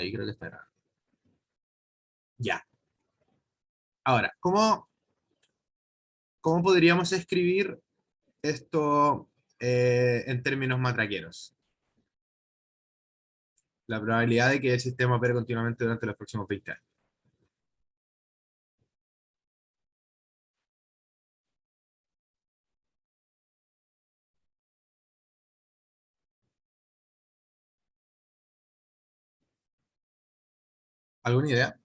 Ahí creo que está grabando. Ya. Ahora, ¿cómo podríamos escribir esto en términos matraqueros? La probabilidad de que el sistema opere continuamente durante los próximos 20 años. ¿Alguna idea?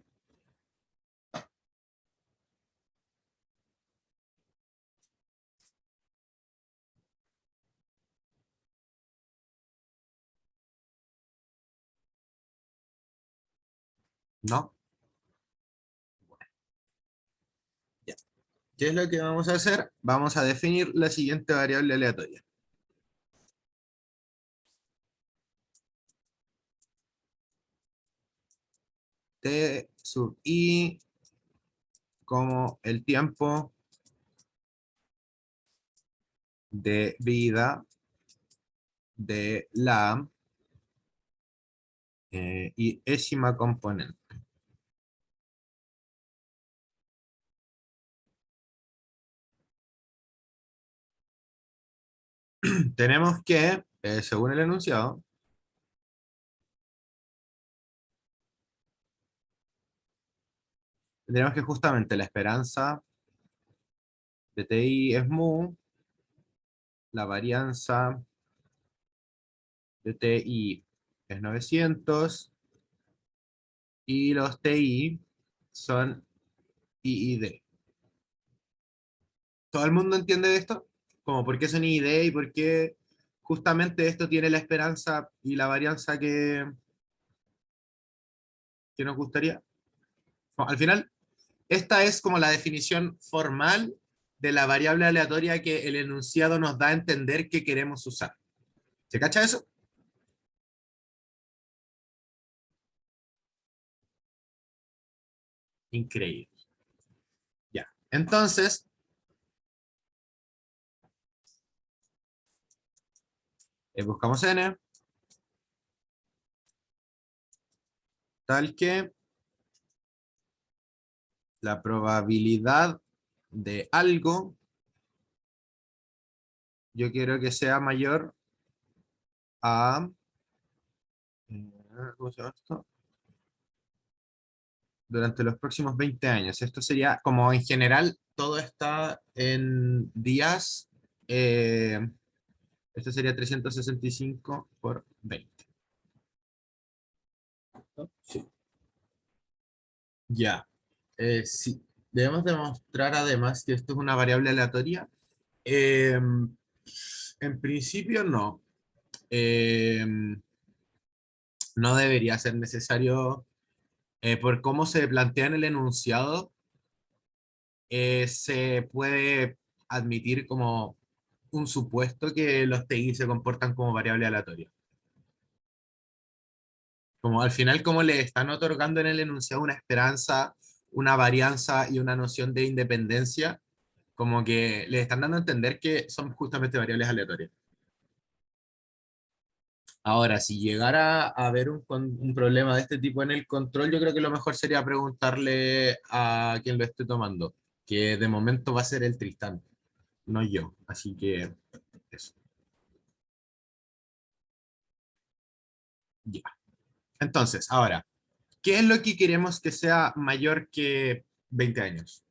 ¿No? Ya. ¿Qué es lo que vamos a hacer? Vamos a definir la siguiente variable aleatoria. T sub i como el tiempo de vida de la y ésima componente. Tenemos que, según el enunciado, tenemos que justamente la esperanza de TI es mu, la varianza de TI es 900 y los TI son IID. ¿Todo el mundo entiende esto? Como por qué son IID y por qué justamente esto tiene la esperanza y la varianza que nos gustaría. Bueno, al final, esta es como la definición formal de la variable aleatoria que el enunciado nos da a entender que queremos usar. ¿Se cacha eso? Increíble. Ya. Entonces, buscamos n, tal que la probabilidad de algo, yo quiero que sea mayor a, ¿cómo se llama esto? Durante los próximos 20 años. Esto sería, como en general, todo está en días. Esto sería 365 por 20. ¿No? Sí. Ya. Sí. Debemos demostrar además que esto es una variable aleatoria. Eh, en principio no. Eh, no debería ser necesario, por cómo se plantea en el enunciado, se puede admitir como un supuesto que los TI se comportan como variable aleatoria. Como al final, como le están otorgando en el enunciado una esperanza, una varianza y una noción de independencia, como que le están dando a entender que son justamente variables aleatorias. Ahora, si llegara a haber un problema de este tipo en el control, yo creo que lo mejor sería preguntarle a quien lo esté tomando, que de momento va a ser el Tristán, no yo. Así que eso. Ya. Entonces, ahora, ¿qué es lo que queremos que sea mayor que 20 años?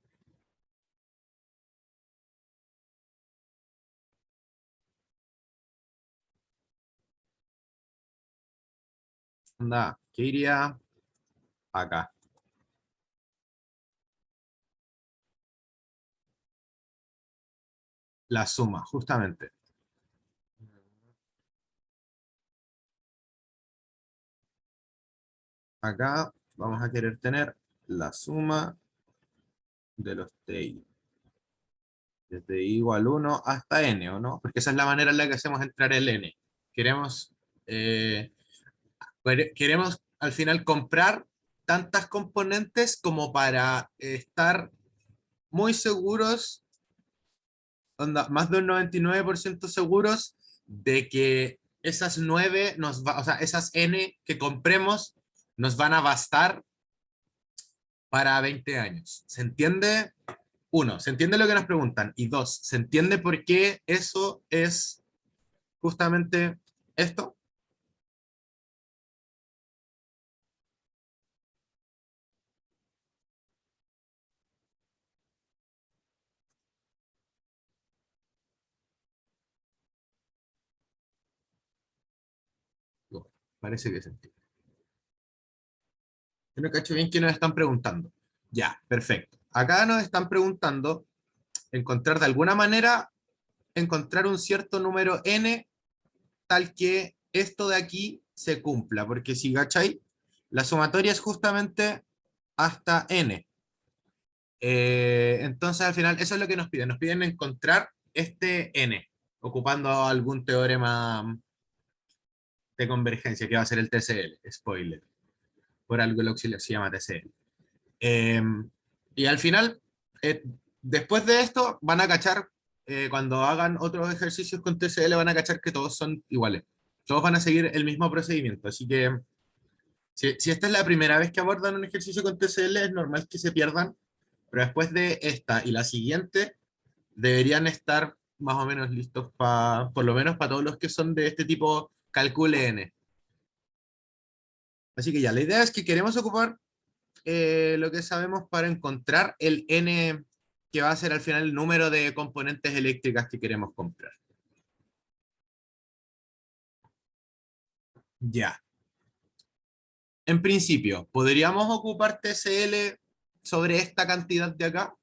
Anda, ¿qué iría acá? La suma, justamente. Acá vamos a querer tener la suma de los TI. Desde i igual 1 hasta n, ¿o no? Porque esa es la manera en la que hacemos entrar el n. Queremos, eh, queremos al final comprar tantas componentes como para estar muy seguros, onda, más de un 99% seguros de que esas 9 nos va, o sea, esas n que compremos nos van a bastar para 20 años. ¿Se entiende? Uno, ¿se entiende lo que nos preguntan? Y dos, ¿se entiende por qué eso es justamente esto? Bueno, parece que se entiende. Yo no cacho bien qué nos están preguntando. Ya, perfecto. Acá nos están preguntando encontrar de alguna manera, encontrar un cierto número n tal que esto de aquí se cumpla, porque si cachai, la sumatoria es justamente hasta n. Entonces al final eso es lo que nos piden encontrar este n, ocupando algún teorema de convergencia que va a ser el TCL, spoiler, por algo el auxiliar se llama TCL. Eh, y al final, después de esto, van a cachar, cuando hagan otros ejercicios con TCL, van a cachar que todos son iguales. Todos van a seguir el mismo procedimiento. Así que, si esta es la primera vez que abordan un ejercicio con TCL, es normal que se pierdan, pero después de esta y la siguiente, deberían estar más o menos listos para, por lo menos para todos los que son de este tipo, calcule n. Así que ya, la idea es que queremos ocupar lo que sabemos para encontrar el n que va a ser al final el número de componentes eléctricas que queremos comprar. Ya. En principio, ¿podríamos ocupar TCL sobre esta cantidad de acá?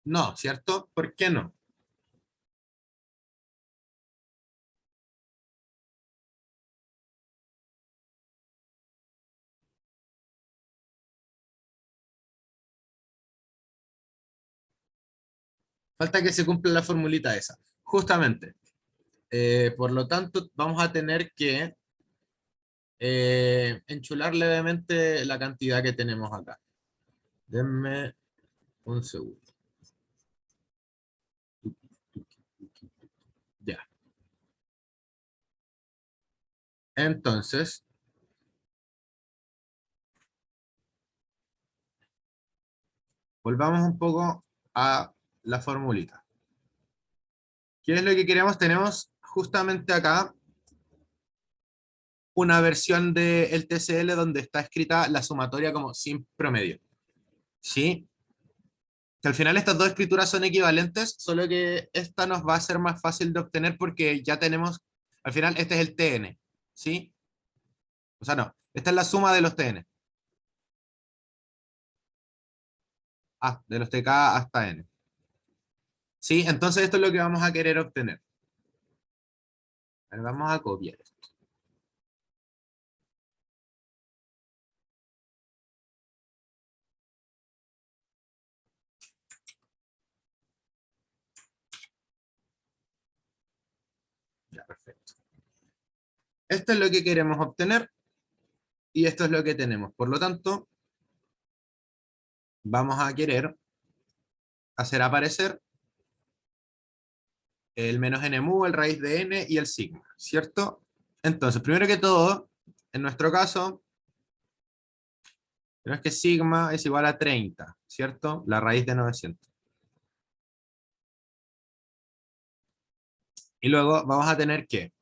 No, ¿cierto? ¿Por qué no? Falta que se cumpla la formulita esa. Justamente. Por lo tanto, vamos a tener que enchular levemente la cantidad que tenemos acá. Denme un segundo. Ya. Entonces, volvamos un poco a la formulita. ¿Qué es lo que queremos? Tenemos justamente acá una versión del TCL donde está escrita la sumatoria como sin promedio. ¿Sí? Que al final estas dos escrituras son equivalentes, solo que esta nos va a ser más fácil de obtener porque ya tenemos, al final este es el TN. ¿Sí? O sea, no, esta es la suma de los TN. Ah, de los TK hasta N. ¿Sí? Entonces esto es lo que vamos a querer obtener. A ver, vamos a copiar esto. Ya, perfecto. Esto es lo que queremos obtener y esto es lo que tenemos. Por lo tanto, vamos a querer hacer aparecer el menos n mu, el raíz de n y el sigma, ¿cierto? Entonces, primero que todo, en nuestro caso, tenemos que sigma es igual a 30, ¿cierto? La raíz de 900. Y luego vamos a tener que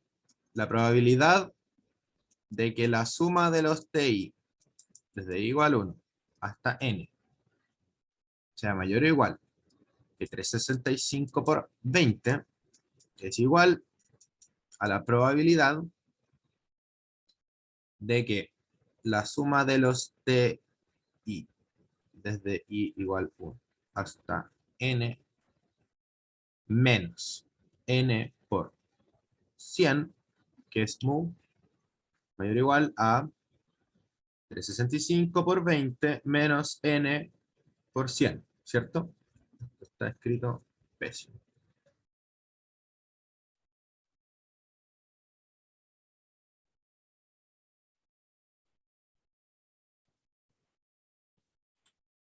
la probabilidad de que la suma de los TI desde i igual 1 hasta n sea mayor o igual que 365 por 20 es igual a la probabilidad de que la suma de los TI desde i igual 1 hasta n menos n por 100, que es mu, mayor o igual a 365 por 20 menos n por 100, ¿cierto? Está escrito pésimo.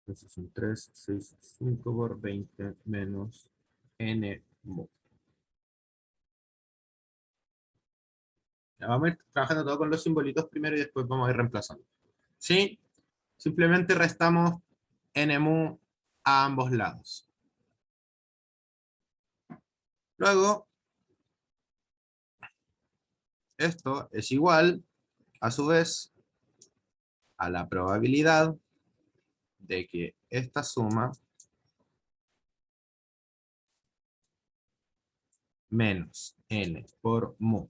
Entonces son 365 por 20 menos n mu. Ya, vamos a ir trabajando todo con los simbolitos primero y después vamos a ir reemplazando. ¿Sí? Simplemente restamos n mu a ambos lados. Luego, esto es igual, a su vez, a la probabilidad de que esta suma menos n por mu,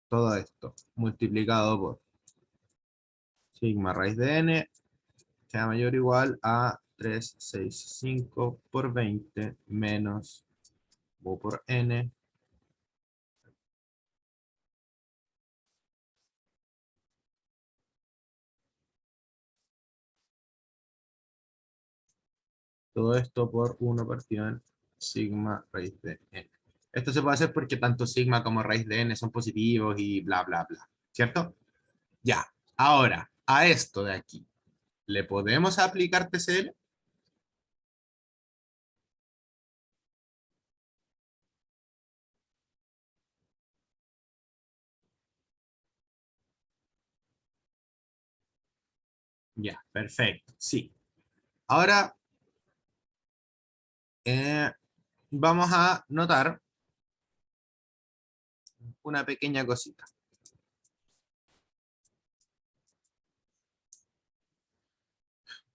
todo esto multiplicado por sigma raíz de n, sea mayor o igual a 365 por 20 menos mu por n. Todo esto por 1 partido en sigma raíz de n. Esto se puede hacer porque tanto sigma como raíz de n son positivos y bla, bla, bla. ¿Cierto? Ya. Ahora, a esto de aquí, ¿le podemos aplicar TCL? Ya, perfecto. Sí. Ahora vamos a notar una pequeña cosita.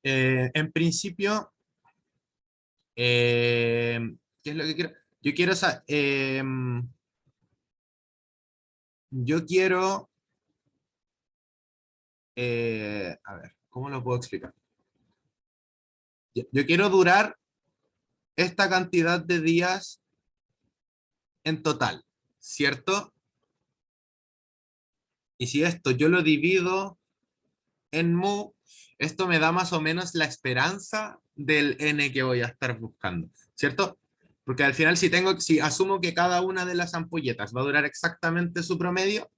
En principio, ¿qué es lo que quiero? Yo quiero, yo quiero, a ver, ¿cómo lo puedo explicar? Yo quiero durar esta cantidad de días en total, ¿cierto? Y si esto yo lo divido en mu, esto me da más o menos la esperanza del n que voy a estar buscando, ¿cierto? Porque al final si asumo que cada una de las ampolletas va a durar exactamente su promedio,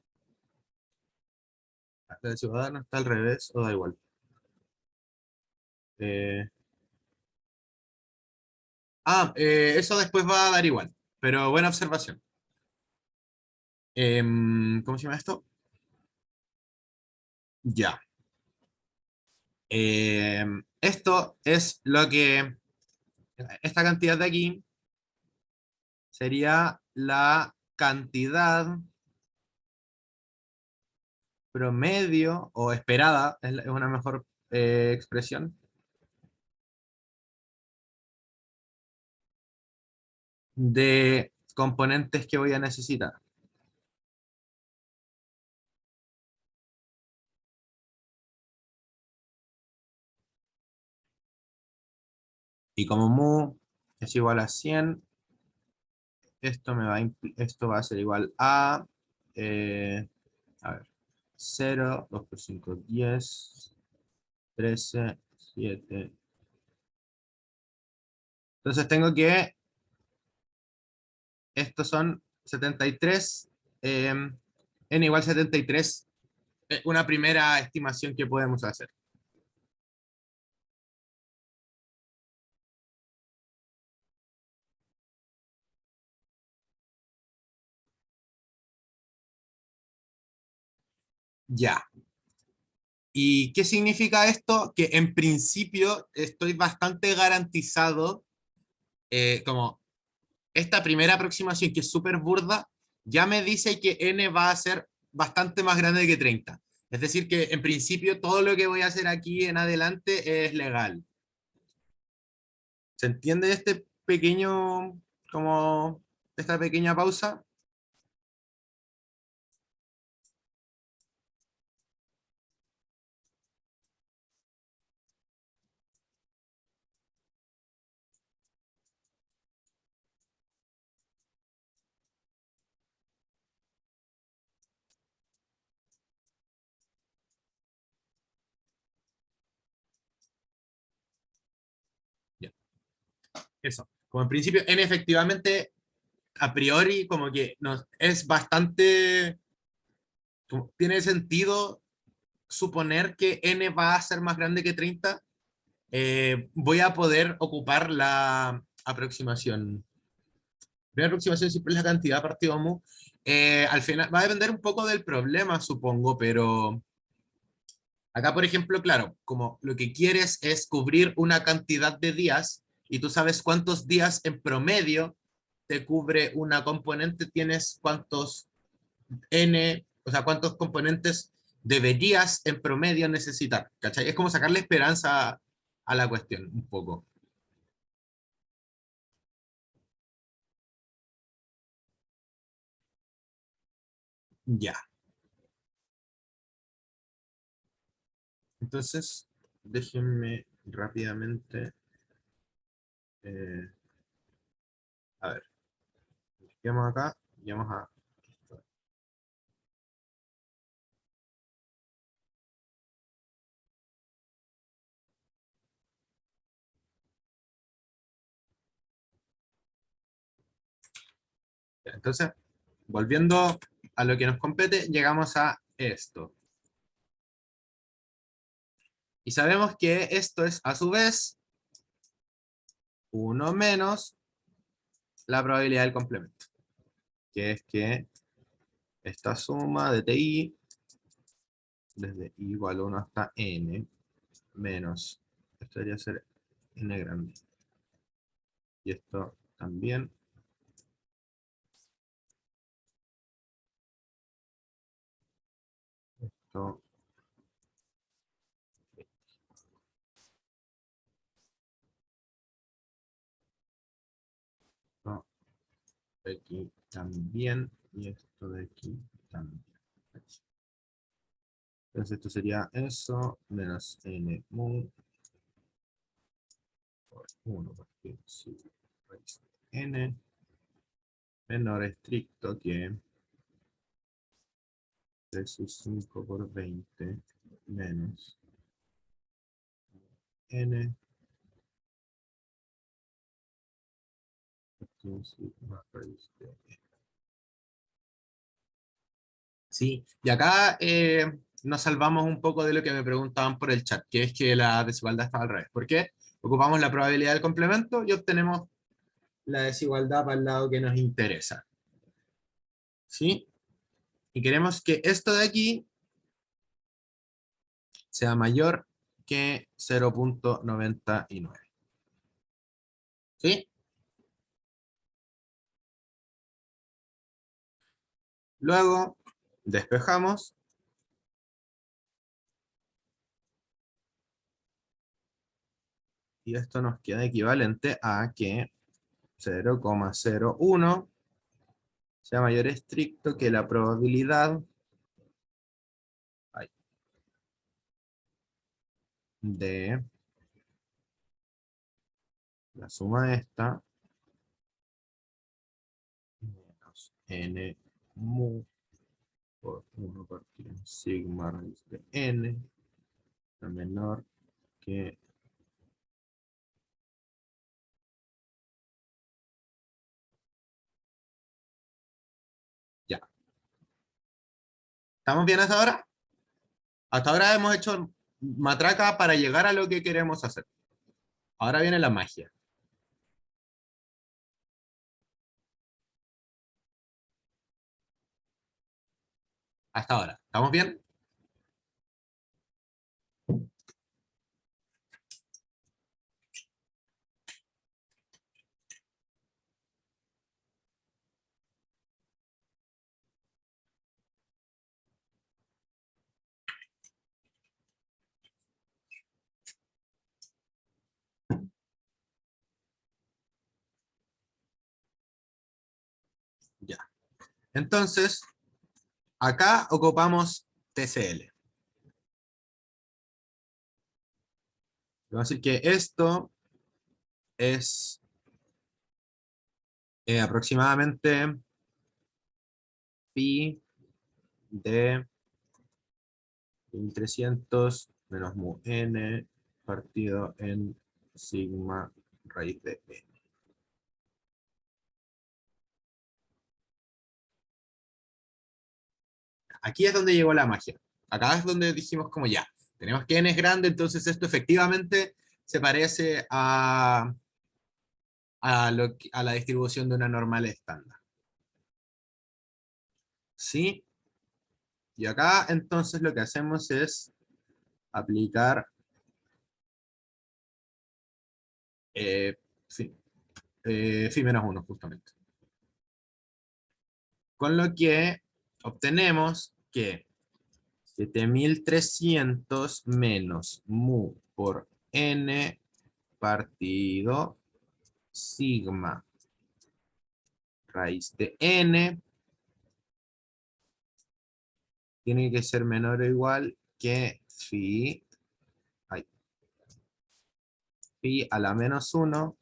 el ciudadano está al revés o da igual. Eh, eso después va a dar igual, pero buena observación. ¿Cómo se llama esto? Ya. Esto es lo que, esta cantidad de aquí sería la cantidad promedio o esperada, es una mejor expresión, de componentes que voy a necesitar. Y como mu es igual a 100, esto va a ser igual eh, a ver, 0, 2 por 5, 10, 13, 7. Entonces tengo que, estos son 73, n igual 73, una primera estimación que podemos hacer. Ya. ¿Y qué significa esto? Que en principio estoy bastante garantizado, como esta primera aproximación que es súper burda, ya me dice que n va a ser bastante más grande que 30. Es decir, que en principio todo lo que voy a hacer aquí en adelante es legal. ¿Se entiende este pequeño, como, esta pequeña pausa? Ya, eso. Como en principio, n efectivamente, a priori, como que es bastante, tiene sentido suponer que n va a ser más grande que 30, voy a poder ocupar la aproximación Primera aproximación siempre es la cantidad partido mu. Al final va a depender un poco del problema, supongo, pero acá, por ejemplo, claro, como lo que quieres es cubrir una cantidad de días y tú sabes cuántos días en promedio te cubre una componente, tienes cuántos n, o sea, cuántos componentes deberías en promedio necesitar, ¿cachai? Es como sacarle esperanza a la cuestión, un poco. Ya. Entonces, déjenme rápidamente, eh, a ver, llegamos acá, llegamos a... Entonces, volviendo a lo que nos compete, llegamos a esto. Y sabemos que esto es, a su vez, 1 menos la probabilidad del complemento, que es que esta suma de TI, desde i igual a 1 hasta n, menos, esto debería ser n grande. Y esto también. Esto, esto de aquí también. Y esto de aquí también. Entonces esto sería eso, menos n mu por 1 porque si raíz de n menor estricto que 3/5 por 20 menos n sigma raíz de n. Sí, y acá nos salvamos un poco de lo que me preguntaban por el chat, que es que la desigualdad estaba al revés. ¿Por qué? Ocupamos la probabilidad del complemento y obtenemos la desigualdad para el lado que nos interesa. ¿Sí? Y queremos que esto de aquí sea mayor que 0,99. ¿Sí? Luego despejamos y esto nos queda equivalente a que 0,01 sea mayor estricto que la probabilidad de la suma esta menos n mu por 1 partido en sigma raíz de n, la menor que... Ya. ¿Estamos bien hasta ahora? Hasta ahora hemos hecho matraca para llegar a lo que queremos hacer. Ahora viene la magia. Hasta ahora. ¿Estamos bien? Ya. Entonces, acá ocupamos TCL. Vamos a decir que esto es aproximadamente pi de 1300 menos mu n partido en sigma raíz de n. Aquí es donde llegó la magia. Acá es donde dijimos como ya, tenemos que n es grande, entonces esto efectivamente se parece a la distribución de una normal estándar. ¿Sí? Y acá entonces lo que hacemos es aplicar phi, phi menos 1 justamente. Con lo que obtenemos que 7300 menos mu por n partido sigma raíz de n tiene que ser menor o igual que phi a la menos 1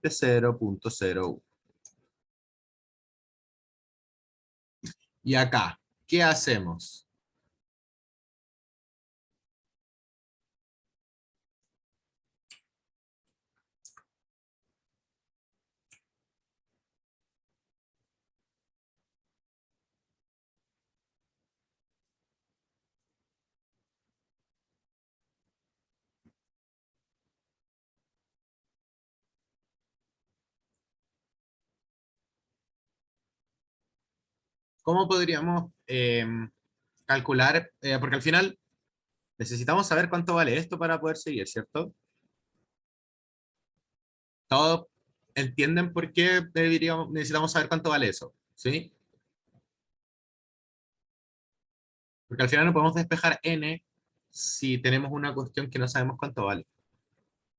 de 0.01. Y acá, ¿qué hacemos? ¿Cómo podríamos calcular? Porque al final necesitamos saber cuánto vale esto para poder seguir, ¿cierto? Todos entienden por qué necesitamos saber cuánto vale eso, ¿sí? Porque al final no podemos despejar n si tenemos una cuestión que no sabemos cuánto vale.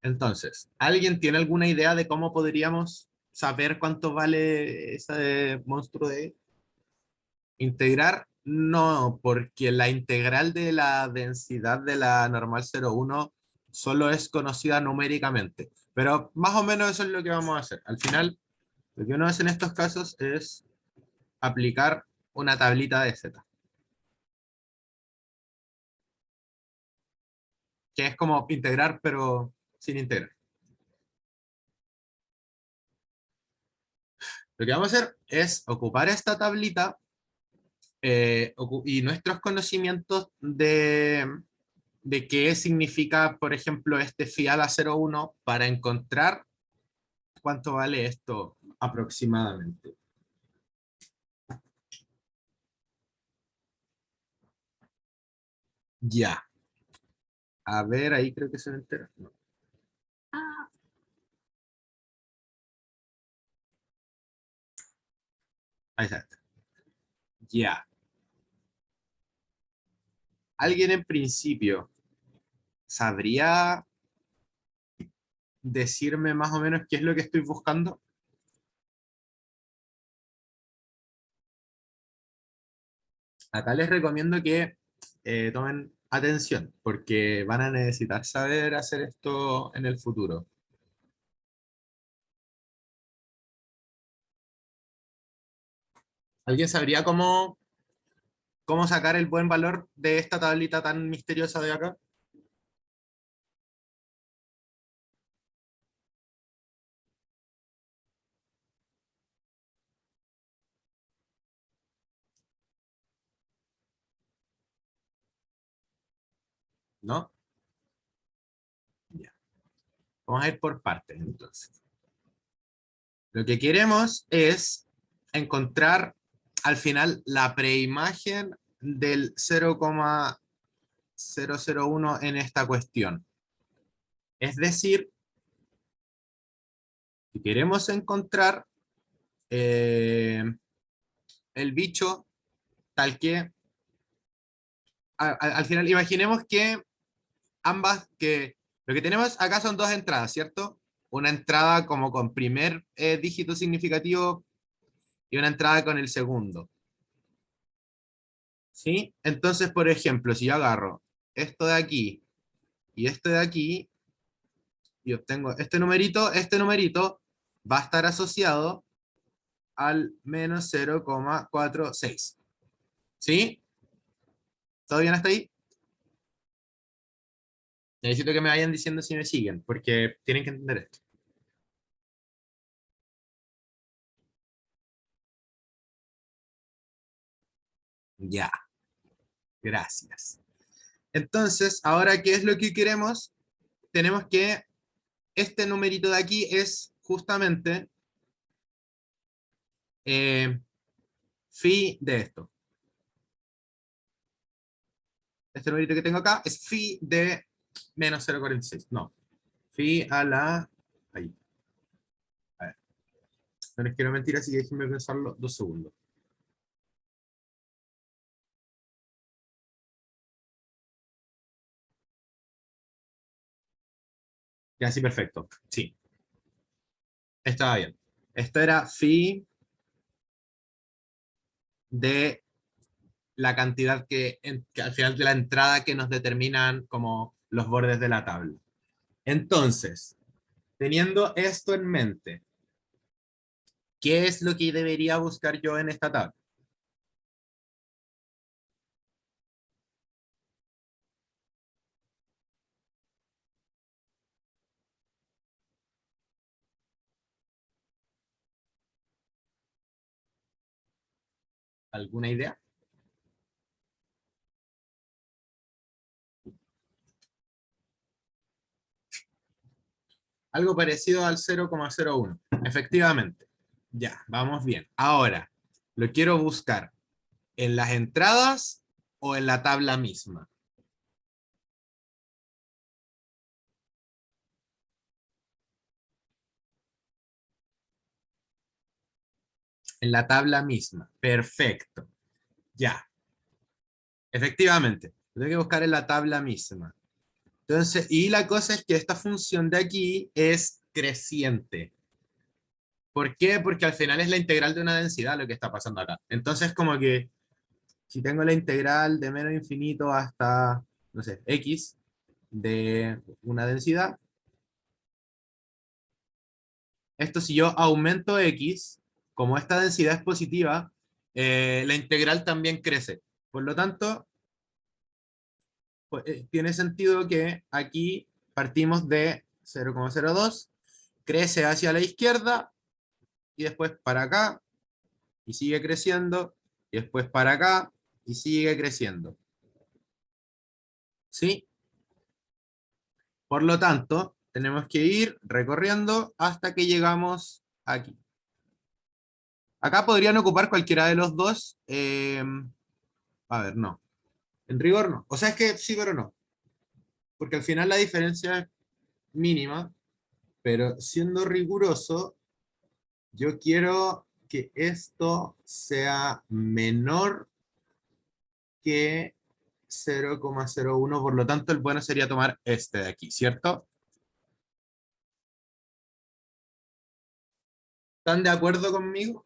Entonces, ¿alguien tiene alguna idea de cómo podríamos saber cuánto vale ese monstruo de integrar? No, porque la integral de la densidad de la normal 0,1 solo es conocida numéricamente. Pero más o menos eso es lo que vamos a hacer. Al final, lo que uno hace en estos casos es aplicar una tablita de z, que es como integrar, pero sin integrar. Lo que vamos a hacer es ocupar esta tablita y nuestros conocimientos de qué significa, por ejemplo, este phi a la 0,1 para encontrar cuánto vale esto aproximadamente. Ya. A ver, ahí creo que se me entera. No. Ahí está. Ya. ¿Alguien en principio sabría decirme más o menos qué es lo que estoy buscando? Acá les recomiendo que tomen atención, porque van a necesitar saber hacer esto en el futuro. ¿Alguien sabría cómo sacar el buen valor de esta tablita tan misteriosa de acá? ¿No? Ya. Vamos a ir por partes entonces. Lo que queremos es encontrar al final la preimagen del 0,001 en esta cuestión. Es decir, si queremos encontrar el bicho tal que, al final, imaginemos que que lo que tenemos acá son dos entradas, ¿cierto? Una entrada como con primer dígito significativo y una entrada con el segundo. ¿Sí? Entonces, por ejemplo, si yo agarro esto de aquí y esto de aquí y obtengo este numerito va a estar asociado al menos 0,46. ¿Sí? ¿Todo bien hasta ahí? Necesito que me vayan diciendo si me siguen, porque tienen que entender esto. Ya, gracias. Entonces, ahora, ¿qué es lo que queremos? Tenemos que este numerito de aquí es justamente phi de esto. Este numerito que tengo acá es phi de menos 0,46. No. Phi a la... Ahí. A ver. No les quiero mentir, así que déjenme pensarlo 2 segundos. Ya, sí, perfecto. Sí, estaba bien. Esto era phi de la cantidad que al final de la entrada que nos determinan como los bordes de la tabla. Entonces, teniendo esto en mente, ¿qué es lo que debería buscar yo en esta tabla? ¿Alguna idea? Algo parecido al 0,01. Efectivamente. Ya, vamos bien. Ahora, lo quiero buscar en las entradas o en la tabla misma. En la tabla misma. Perfecto. Ya. Efectivamente. Lo tengo que buscar en la tabla misma. Entonces, y la cosa es que esta función de aquí es creciente. ¿Por qué? Porque al final es la integral de una densidad lo que está pasando acá. Entonces, como que si tengo la integral de menos infinito hasta, no sé, x de una densidad, esto si yo aumento x, como esta densidad es positiva, la integral también crece. Por lo tanto, pues, tiene sentido que aquí partimos de 0,02, crece hacia la izquierda y después para acá y sigue creciendo y después para acá y sigue creciendo. ¿Sí? Por lo tanto, tenemos que ir recorriendo hasta que llegamos aquí. Acá podrían ocupar cualquiera de los dos. A ver, no. En rigor no. O sea, es que sí, pero no. Porque al final la diferencia es mínima, pero siendo riguroso, yo quiero que esto sea menor que 0,01, por lo tanto el bueno sería tomar este de aquí, ¿cierto? ¿Están de acuerdo conmigo?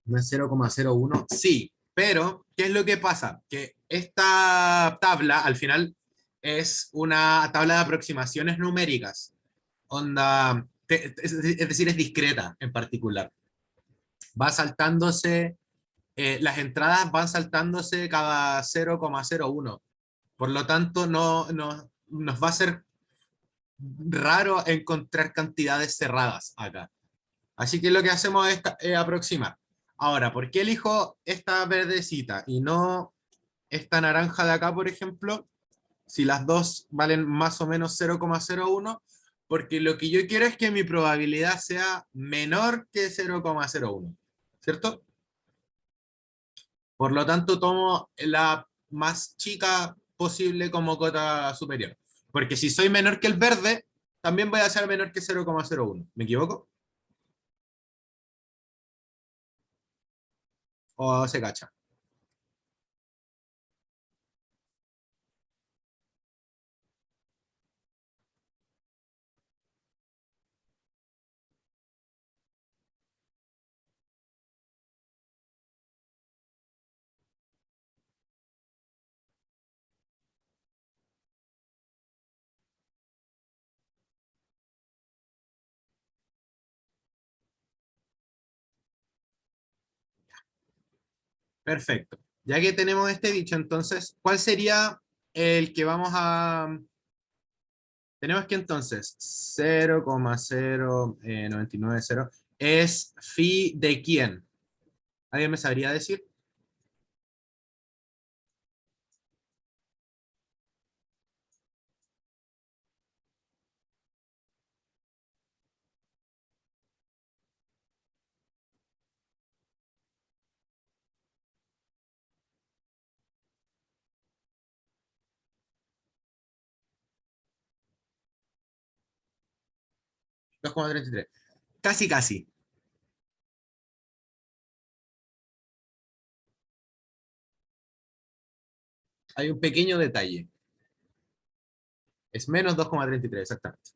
¿No es 0,01? Sí, pero ¿qué es lo que pasa? Que esta tabla al final es una tabla de aproximaciones numéricas. Onda, es decir, es discreta en particular. Va saltándose, las entradas van saltándose cada 0,01. Por lo tanto, nos va a ser raro encontrar cantidades cerradas acá. Así que lo que hacemos es aproximar. Ahora, ¿por qué elijo esta verdecita y no esta naranja de acá, por ejemplo? Si las dos valen más o menos 0,01, porque lo que yo quiero es que mi probabilidad sea menor que 0,01, ¿cierto? Por lo tanto, tomo la más chica posible como cota superior. Porque si soy menor que el verde, también voy a ser menor que 0,01. ¿Me equivoco? ¿O se cacha? Perfecto. Ya que tenemos este dicho, entonces, ¿cuál sería el que vamos a... Tenemos que entonces 0,0990 es phi de quién. ¿Alguien me sabría decir? Dos coma treinta y tres. Casi, casi. Hay un pequeño detalle. Es menos 2,33, exactamente.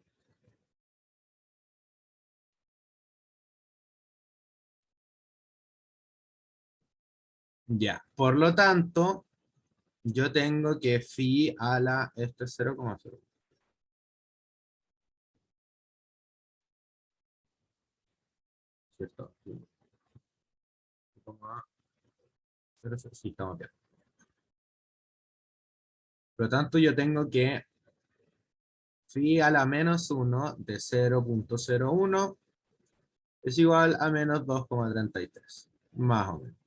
Ya. Por lo tanto, yo tengo que phi a la, esto es 0,0. ¿Cierto? 0,00. Sí, estamos bien. Por lo tanto, yo tengo que phi a la menos uno de 0,01 es igual a menos 2,33. Más o menos.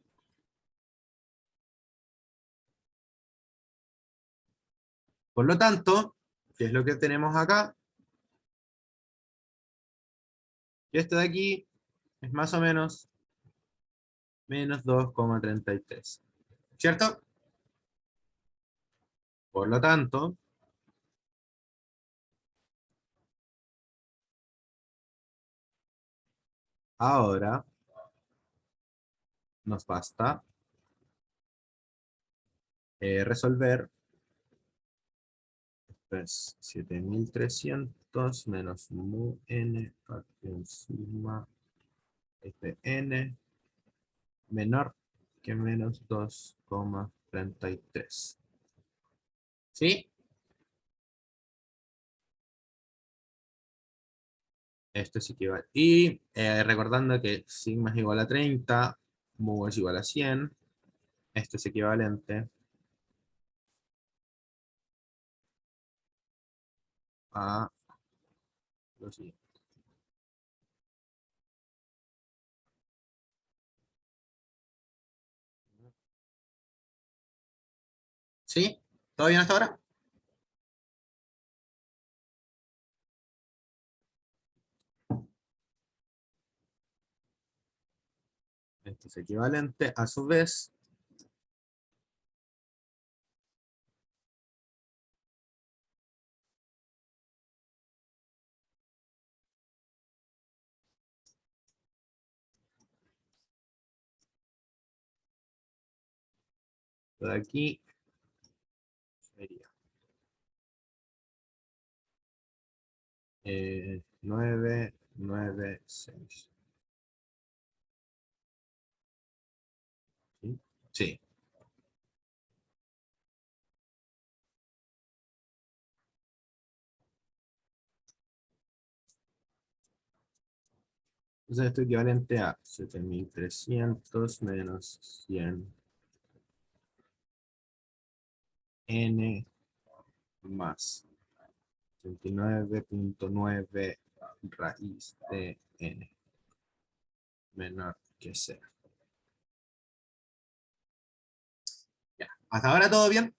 Por lo tanto, ¿qué es lo que tenemos acá? Y esto de aquí es más o menos menos 2,33. ¿Cierto? Por lo tanto, ahora nos basta resolver pues, 7300 menos mu n facción sigma fn menor que menos 2,33. ¿Sí? Esto es equivalente. Y recordando que sigma es igual a 30, mu es igual a 100, esto es equivalente a lo siguiente. ¿Sí? ¿Todo bien hasta ahora? Esto es equivalente, a su vez, de aquí sería 996. ¿Sí? Sí. Entonces esto es equivalente a 7300 menos 100 n más 29,9 raíz de n menor que cero. Ya. Hasta ahora todo bien,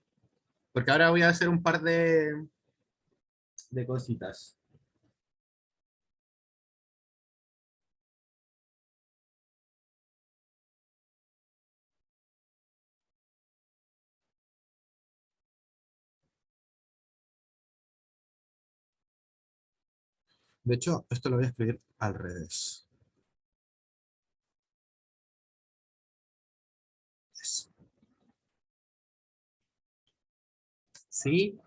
porque ahora voy a hacer un par de cositas. De hecho, esto lo voy a escribir al revés. Eso. ¿Sí?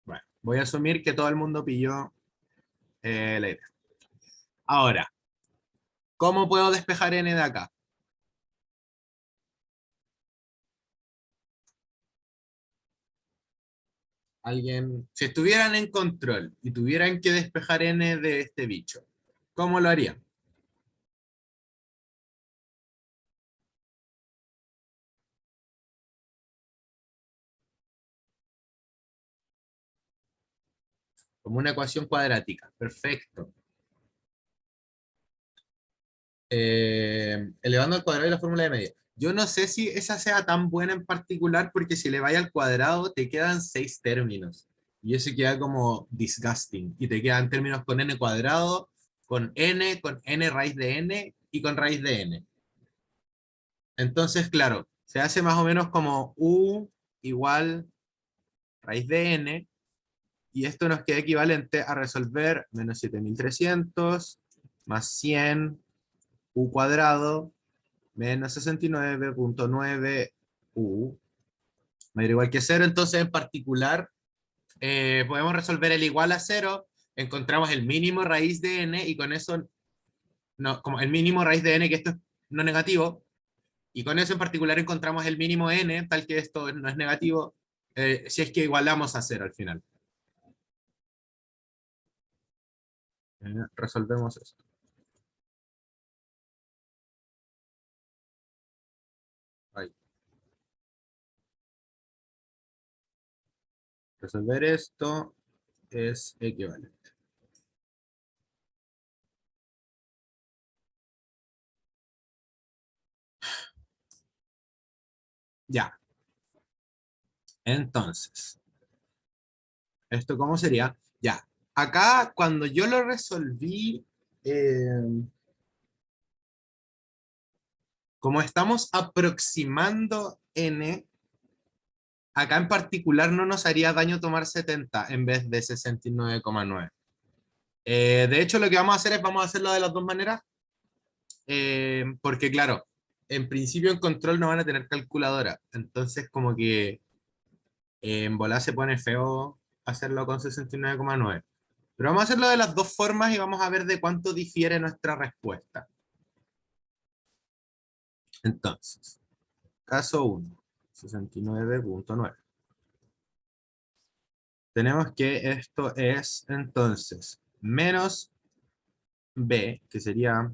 Bueno, voy a asumir que todo el mundo pilló la idea. Ahora, ¿cómo puedo despejar n de acá? Alguien, si estuvieran en control y tuvieran que despejar n de este bicho, ¿cómo lo harían? Como una ecuación cuadrática. Perfecto. Elevando al cuadrado y la fórmula de medida. Yo no sé si esa sea tan buena en particular porque si le vaya al cuadrado te quedan 6 términos. Y eso queda como disgusting. Y te quedan términos con n cuadrado, con n raíz de n y con raíz de n. Entonces, claro, se hace más o menos como u igual raíz de n. Y esto nos queda equivalente a resolver menos 7300 más 100 u cuadrado menos 69.9 u mayor o igual que cero. Entonces, en particular, podemos resolver el igual a cero, encontramos el mínimo raíz de n y con eso, no, como el mínimo raíz de n, que esto es no negativo, y con eso en particular encontramos el mínimo n, tal que esto no es negativo, si es que igualamos a cero al final. Resolvemos esto. Ahí. Resolver esto es equivalente. Ya. Entonces, ¿esto cómo sería? Ya. Acá, cuando yo lo resolví, eh, como estamos aproximando n, acá en particular no nos haría daño tomar 70 en vez de 69,9. De hecho, lo que vamos a hacer es, vamos a hacerlo de las dos maneras, porque claro, en principio en control no van a tener calculadora, entonces como que en volar se pone feo hacerlo con 69,9. Pero vamos a hacerlo de las dos formas y vamos a ver de cuánto difiere nuestra respuesta. Entonces, caso 1, 69,9. Tenemos que esto es entonces menos b, que sería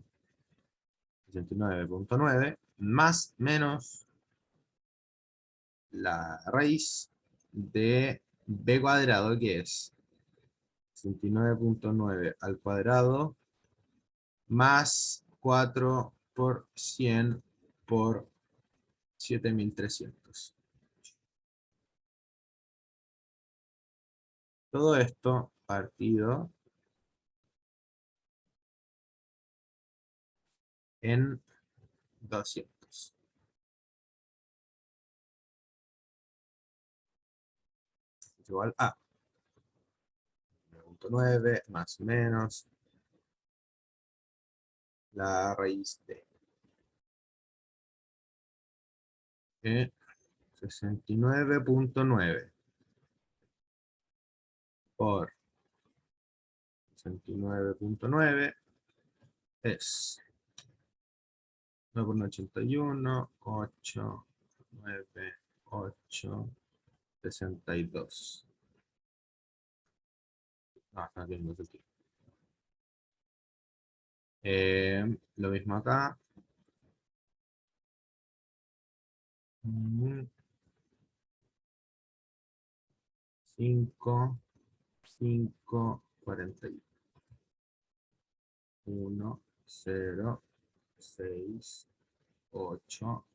69,9, más menos la raíz de b cuadrado, que es 69,9 al cuadrado, más 4 por 100 por 7300. Todo esto partido en 200. Es igual a 9 más menos la raíz de 69,9 por 69,9 es 9 por 81, 8, 9, 8, 62. No, no tiene sentido. Lo mismo acá. 5, 5, 41, 0, 6, 8,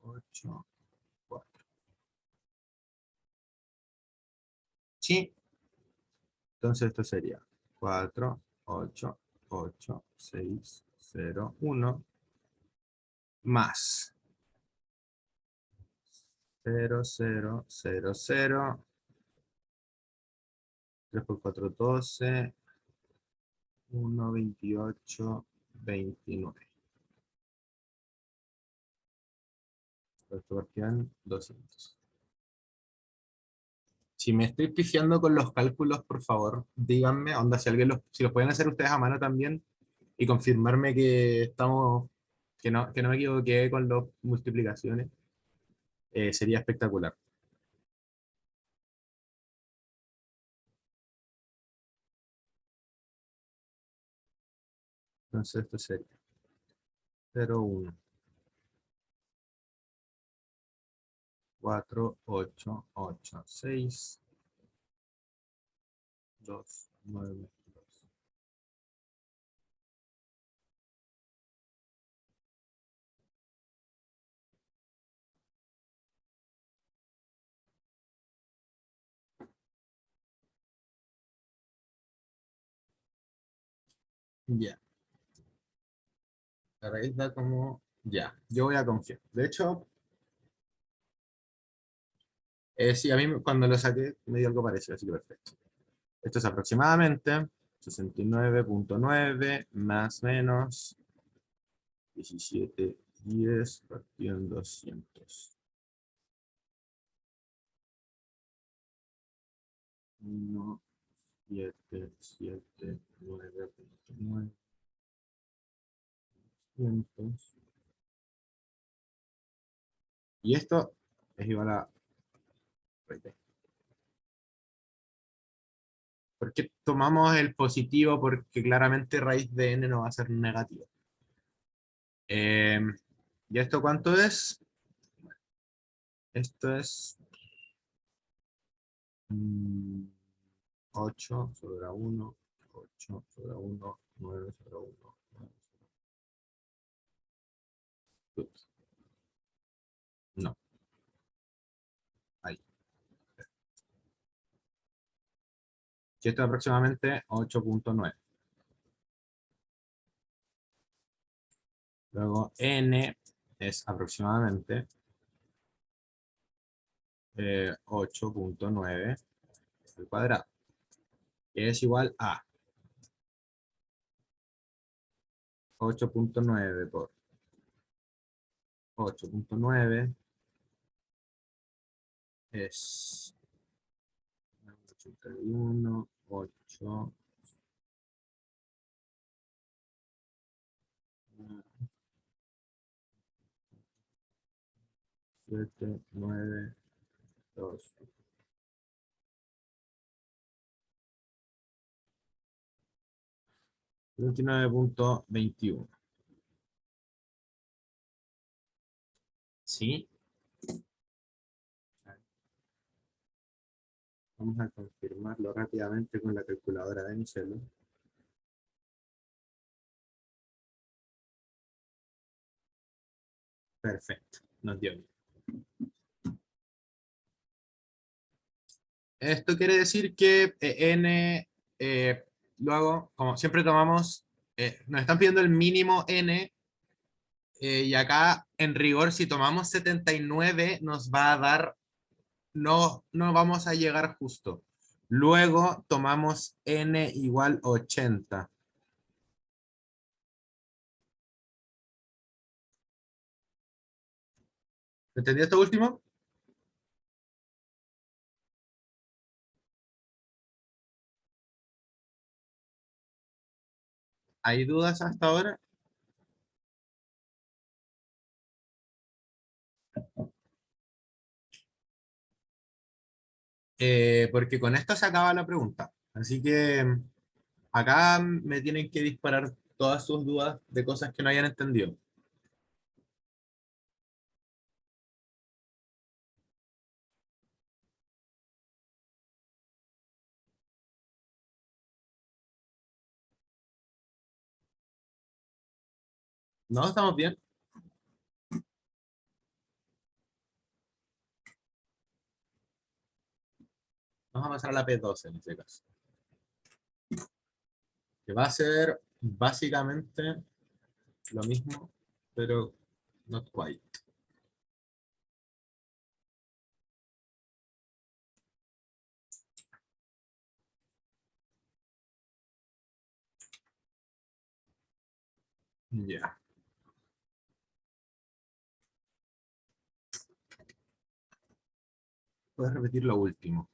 8, 4. Sí, entonces esto sería 4, 8, 8, 6, 0, 1, más 0, 0, 0, 0, 3 por 4, 12, 1, 28, 29. Esto quedan 200. Si me estoy pifiando con los cálculos, por favor, díganme, onda, si alguien si los pueden hacer ustedes a mano también y confirmarme que estamos, que no me equivoqué con las multiplicaciones, sería espectacular. Entonces esto sería 0, 1, 4, 8, 8, 6, 2, 9, 2. Ya. La raíz da como... Ya, yo voy a confiar. De hecho, sí, a mí cuando lo saqué me dio algo parecido, así que perfecto. Esto es aproximadamente 69.9 más menos 1710 partido en 200. 1, 7, 7, 9.9, 200. Y esto es igual a... ¿Por qué tomamos el positivo? Porque claramente raíz de n no va a ser negativo. ¿Y esto cuánto es? Esto es 8 sobre 1, 8 sobre 1, 9 sobre 1. Ups, no, ahí. Y esto es aproximadamente 8.9. Luego n es aproximadamente 8.9 al cuadrado, que es igual a 8.9 por 8.9 es 81, 8, 7, 9, 2. 29.21. ¿Sí? Vamos a confirmarlo rápidamente con la calculadora de mi celu. Perfecto, nos dio. Esto quiere decir que n, luego, como siempre tomamos, nos están pidiendo el mínimo n, y acá en rigor si tomamos 79 nos va a dar, no vamos a llegar justo. Luego tomamos n igual 80. ¿Entendí esto último? ¿Hay dudas hasta ahora? Porque con esto se acaba la pregunta. Así que acá me tienen que disparar todas sus dudas de cosas que no hayan entendido. ¿No? ¿Estamos bien? Vamos a pasar a la P12 en este caso. Que va a ser básicamente lo mismo, pero not quite. Ya. Puedes repetir lo último.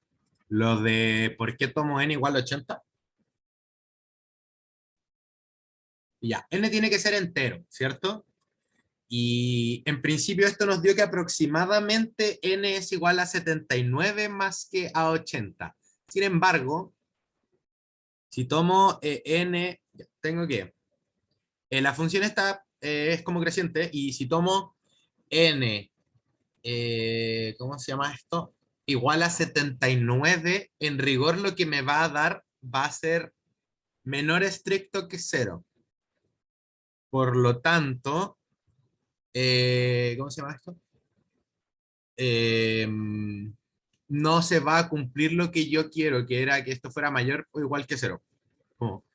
Lo de ¿por qué tomo n igual a 80? Ya, n tiene que ser entero, ¿cierto? Y en principio esto nos dio que aproximadamente n es igual a 79 más que a 80. Sin embargo, si tomo n, tengo que La función esta es como creciente, y si tomo n, ¿cómo se llama esto? Igual a 79, en rigor lo que me va a dar va a ser menor estricto que cero. Por lo tanto, ¿cómo se llama esto? No se va a cumplir lo que yo quiero, que era que esto fuera mayor o igual que cero.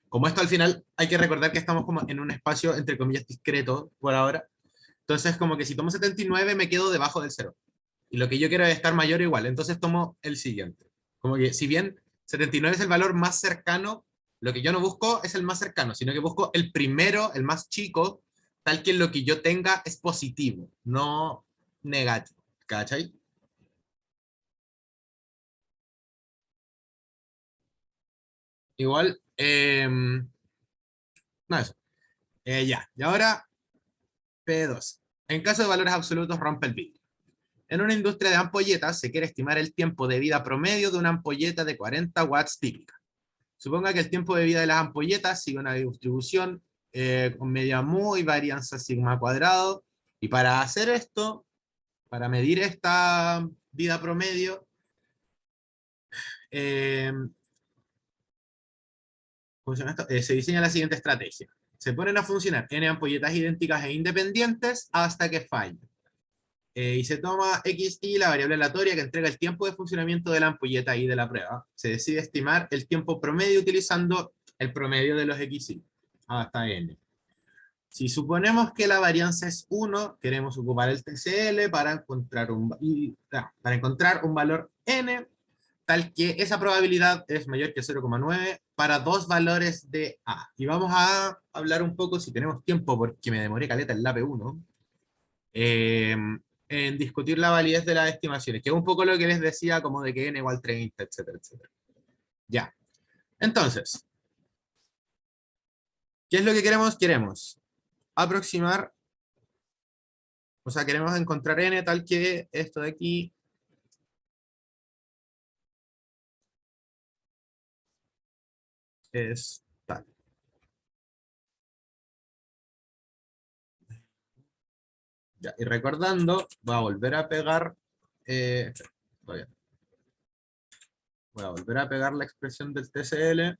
Como esto al final hay que recordar que estamos como en un espacio entre comillas discreto por ahora. Entonces como que si tomo 79 me quedo debajo del cero. Y lo que yo quiero es estar mayor o igual. Entonces tomo el siguiente. Como que si bien 79 es el valor más cercano, lo que yo no busco es el más cercano, sino que busco el primero, el más chico, tal que lo que yo tenga es positivo, no negativo. ¿Cachai? Igual, no, eso. Ya. Y ahora, P2. En caso de valores absolutos, rompe el bit. En una industria de ampolletas se quiere estimar el tiempo de vida promedio de una ampolleta de 40 watts típica. Suponga que el tiempo de vida de las ampolletas sigue una distribución con media mu y varianza sigma cuadrado. Y para hacer esto, para medir esta vida promedio, eh, ¿cómo se llama esto? Se diseña la siguiente estrategia. Se ponen a funcionar n ampolletas idénticas e independientes hasta que fallen. Y se toma xy, la variable aleatoria que entrega el tiempo de funcionamiento de la ampolleta y de la prueba. Se decide estimar el tiempo promedio utilizando el promedio de los xy hasta n. Si suponemos que la varianza es 1, queremos ocupar el TCL para encontrar un valor n tal que esa probabilidad es mayor que 0,9 para dos valores de A. Y vamos a hablar un poco, si tenemos tiempo, porque me demoré caleta en la P1, eh, en discutir la validez de las estimaciones, que es un poco lo que les decía, como de que n igual 30, etcétera, etcétera. Ya. Entonces, ¿qué es lo que queremos? Queremos aproximar, o sea, queremos encontrar n tal que esto de aquí es tal. Ya, y recordando, voy a volver a pegar, todavía, voy a volver a pegar la expresión del TCL.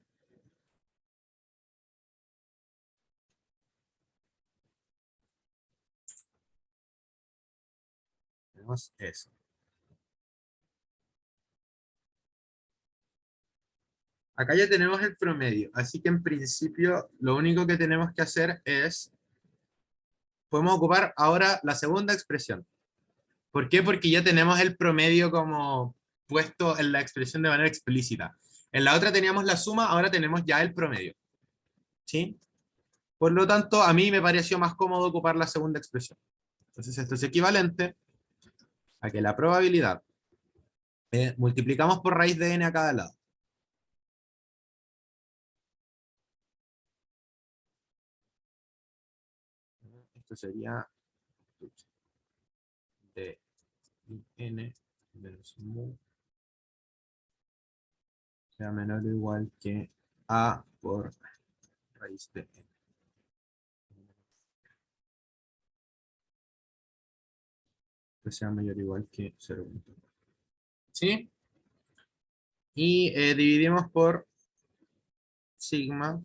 Tenemos eso. Acá ya tenemos el promedio, así que en principio lo único que tenemos que hacer es, podemos ocupar ahora la segunda expresión. ¿Por qué? Porque ya tenemos el promedio como puesto en la expresión de manera explícita. En la otra teníamos la suma, ahora tenemos ya el promedio. ¿Sí? Por lo tanto, a mí me pareció más cómodo ocupar la segunda expresión. Entonces esto es equivalente a que la probabilidad multiplicamos por raíz de n a cada lado. Esto sería de n menos mu sea menor o igual que a por raíz de n. Que sea mayor o igual que 0.1. ¿Sí? Y dividimos por sigma,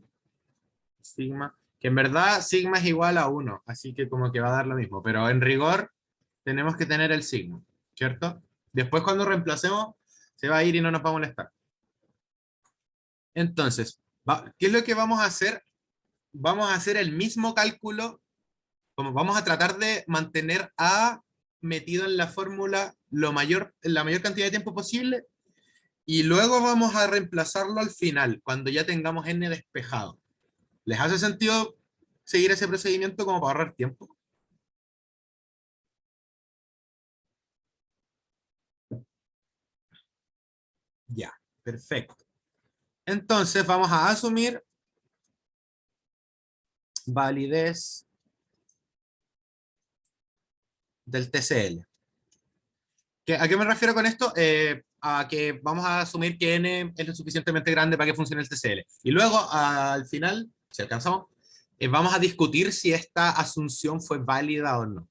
que en verdad sigma es igual a 1, así que como que va a dar lo mismo, pero en rigor tenemos que tener el sigma, ¿cierto? Después cuando reemplacemos se va a ir y no nos va a molestar. Entonces, ¿qué es lo que vamos a hacer? Vamos a hacer el mismo cálculo, como vamos a tratar de mantener A metido en la fórmula en la mayor cantidad de tiempo posible, y luego vamos a reemplazarlo al final, cuando ya tengamos n despejado. ¿Les hace sentido seguir ese procedimiento como para ahorrar tiempo? Ya, perfecto. Entonces vamos a asumir validez del TCL. ¿A qué me refiero con esto? A que vamos a asumir que n es lo suficientemente grande para que funcione el TCL. Y luego, al final, si alcanzamos, vamos a discutir si esta asunción fue válida o no.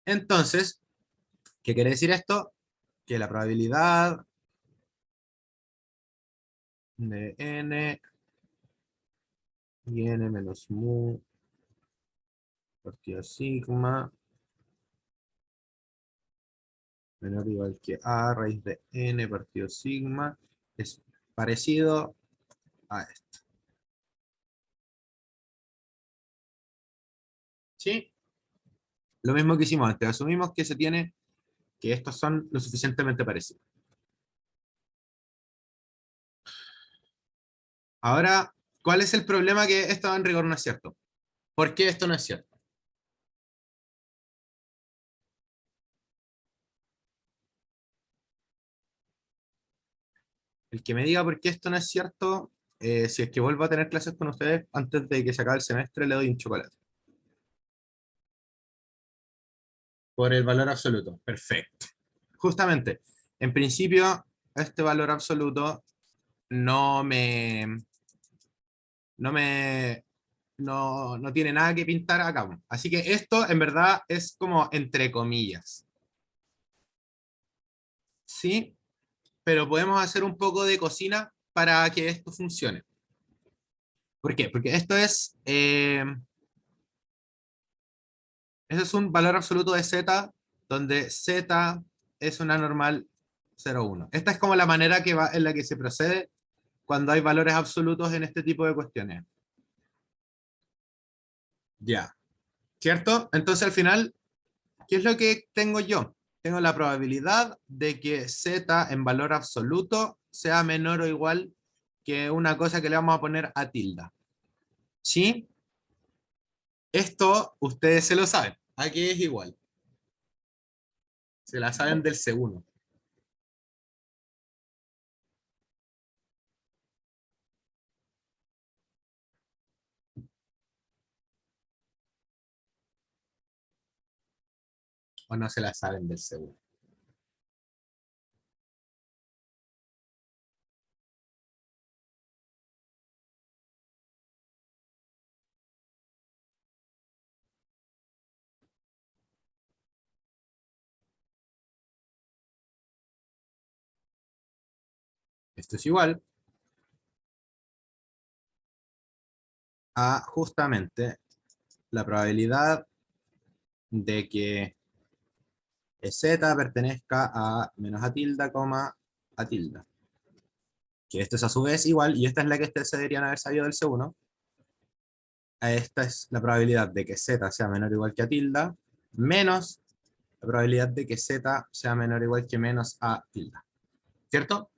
Entonces, ¿qué quiere decir esto? Que la probabilidad de n y n menos mu partido sigma menor o igual que a raíz de n partido sigma es parecido a esto. ¿Sí? Lo mismo que hicimos antes. Asumimos que se tiene que estos son lo suficientemente parecidos. Ahora, ¿cuál es el problema? Que esto en rigor no es cierto. ¿Por qué esto no es cierto? El que me diga por qué esto no es cierto, si es que vuelvo a tener clases con ustedes antes de que se acabe el semestre, le doy un chocolate. Por el valor absoluto. Perfecto. Justamente, en principio, este valor absoluto no me, no me, no tiene nada que pintar acá. Así que esto en verdad es como entre comillas. ¿Sí? Pero podemos hacer un poco de cocina para que esto funcione. ¿Por qué? Porque esto es un valor absoluto de z, donde z es una normal 0,1. Esta es como la manera en la que se procede cuando hay valores absolutos en este tipo de cuestiones. Ya, ¿cierto? Entonces al final, ¿qué es lo que tengo yo? Tengo la probabilidad de que z en valor absoluto sea menor o igual que una cosa que le vamos a poner a tilde. ¿Sí? Esto ustedes se lo saben. Aquí es igual. Se la saben del C1. O no se la saben del C1. Esto es igual a justamente la probabilidad de que z pertenezca a menos a tilde, coma, a tilde. Que esto es a su vez igual, y esta es la que ustedes se deberían haber sabido del C1. Esta es la probabilidad de que z sea menor o igual que a tilde, menos la probabilidad de que z sea menor o igual que menos a tilde. ¿Cierto?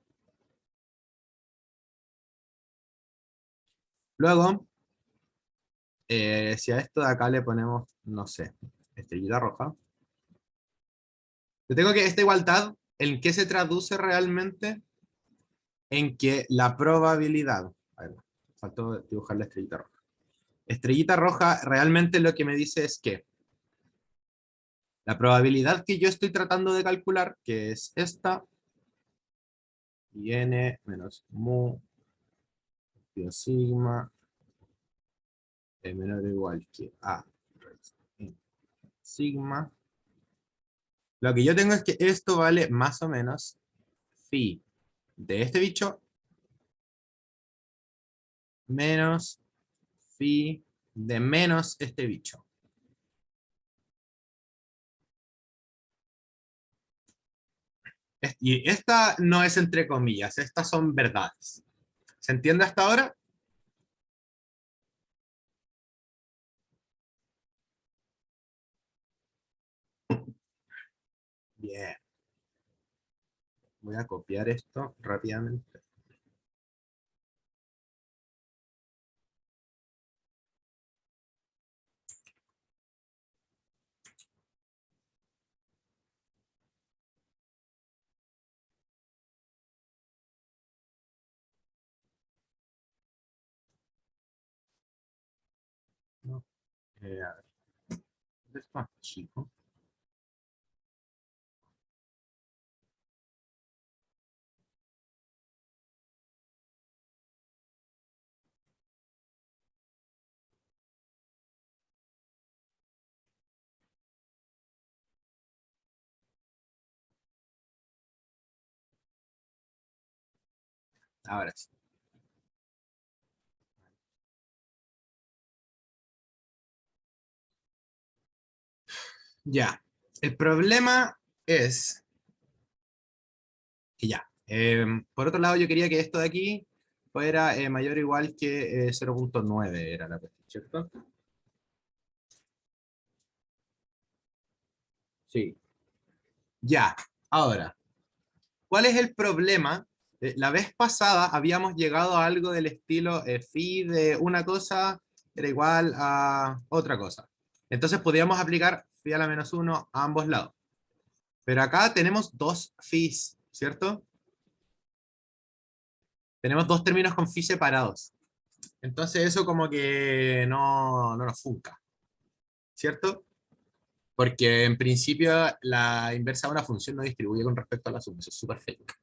Luego, si a esto de acá le ponemos, no sé, estrellita roja, yo tengo que esta igualdad, ¿en qué se traduce realmente? En que la probabilidad, a ver, faltó dibujar la estrellita roja. Estrellita roja realmente lo que me dice es que la probabilidad que yo estoy tratando de calcular, que es esta, y n menos mu, pi sigma, es menor o igual que a sigma. Lo que yo tengo es que esto vale más o menos phi de este bicho menos phi de menos este bicho. Y esta no es entre comillas, estas son verdades. ¿Se entiende hasta ahora? Bien. Voy a copiar esto rápidamente. No, a ver, ¿dónde está, chico? Ahora sí. Ya. El problema es que ya. Por otro lado, yo quería que esto de aquí fuera mayor o igual que 0,9 era la cuestión, ¿cierto? Sí. Ya. Ahora, ¿cuál es el problema? La vez pasada habíamos llegado a algo del estilo phi de una cosa era igual a otra cosa. Entonces podíamos aplicar phi a la menos uno a ambos lados. Pero acá tenemos dos phis, ¿cierto? Tenemos dos términos con phi separados. Entonces eso como que no nos funca, ¿cierto? Porque en principio la inversa de una función no distribuye con respecto a la suma, eso es súper fake.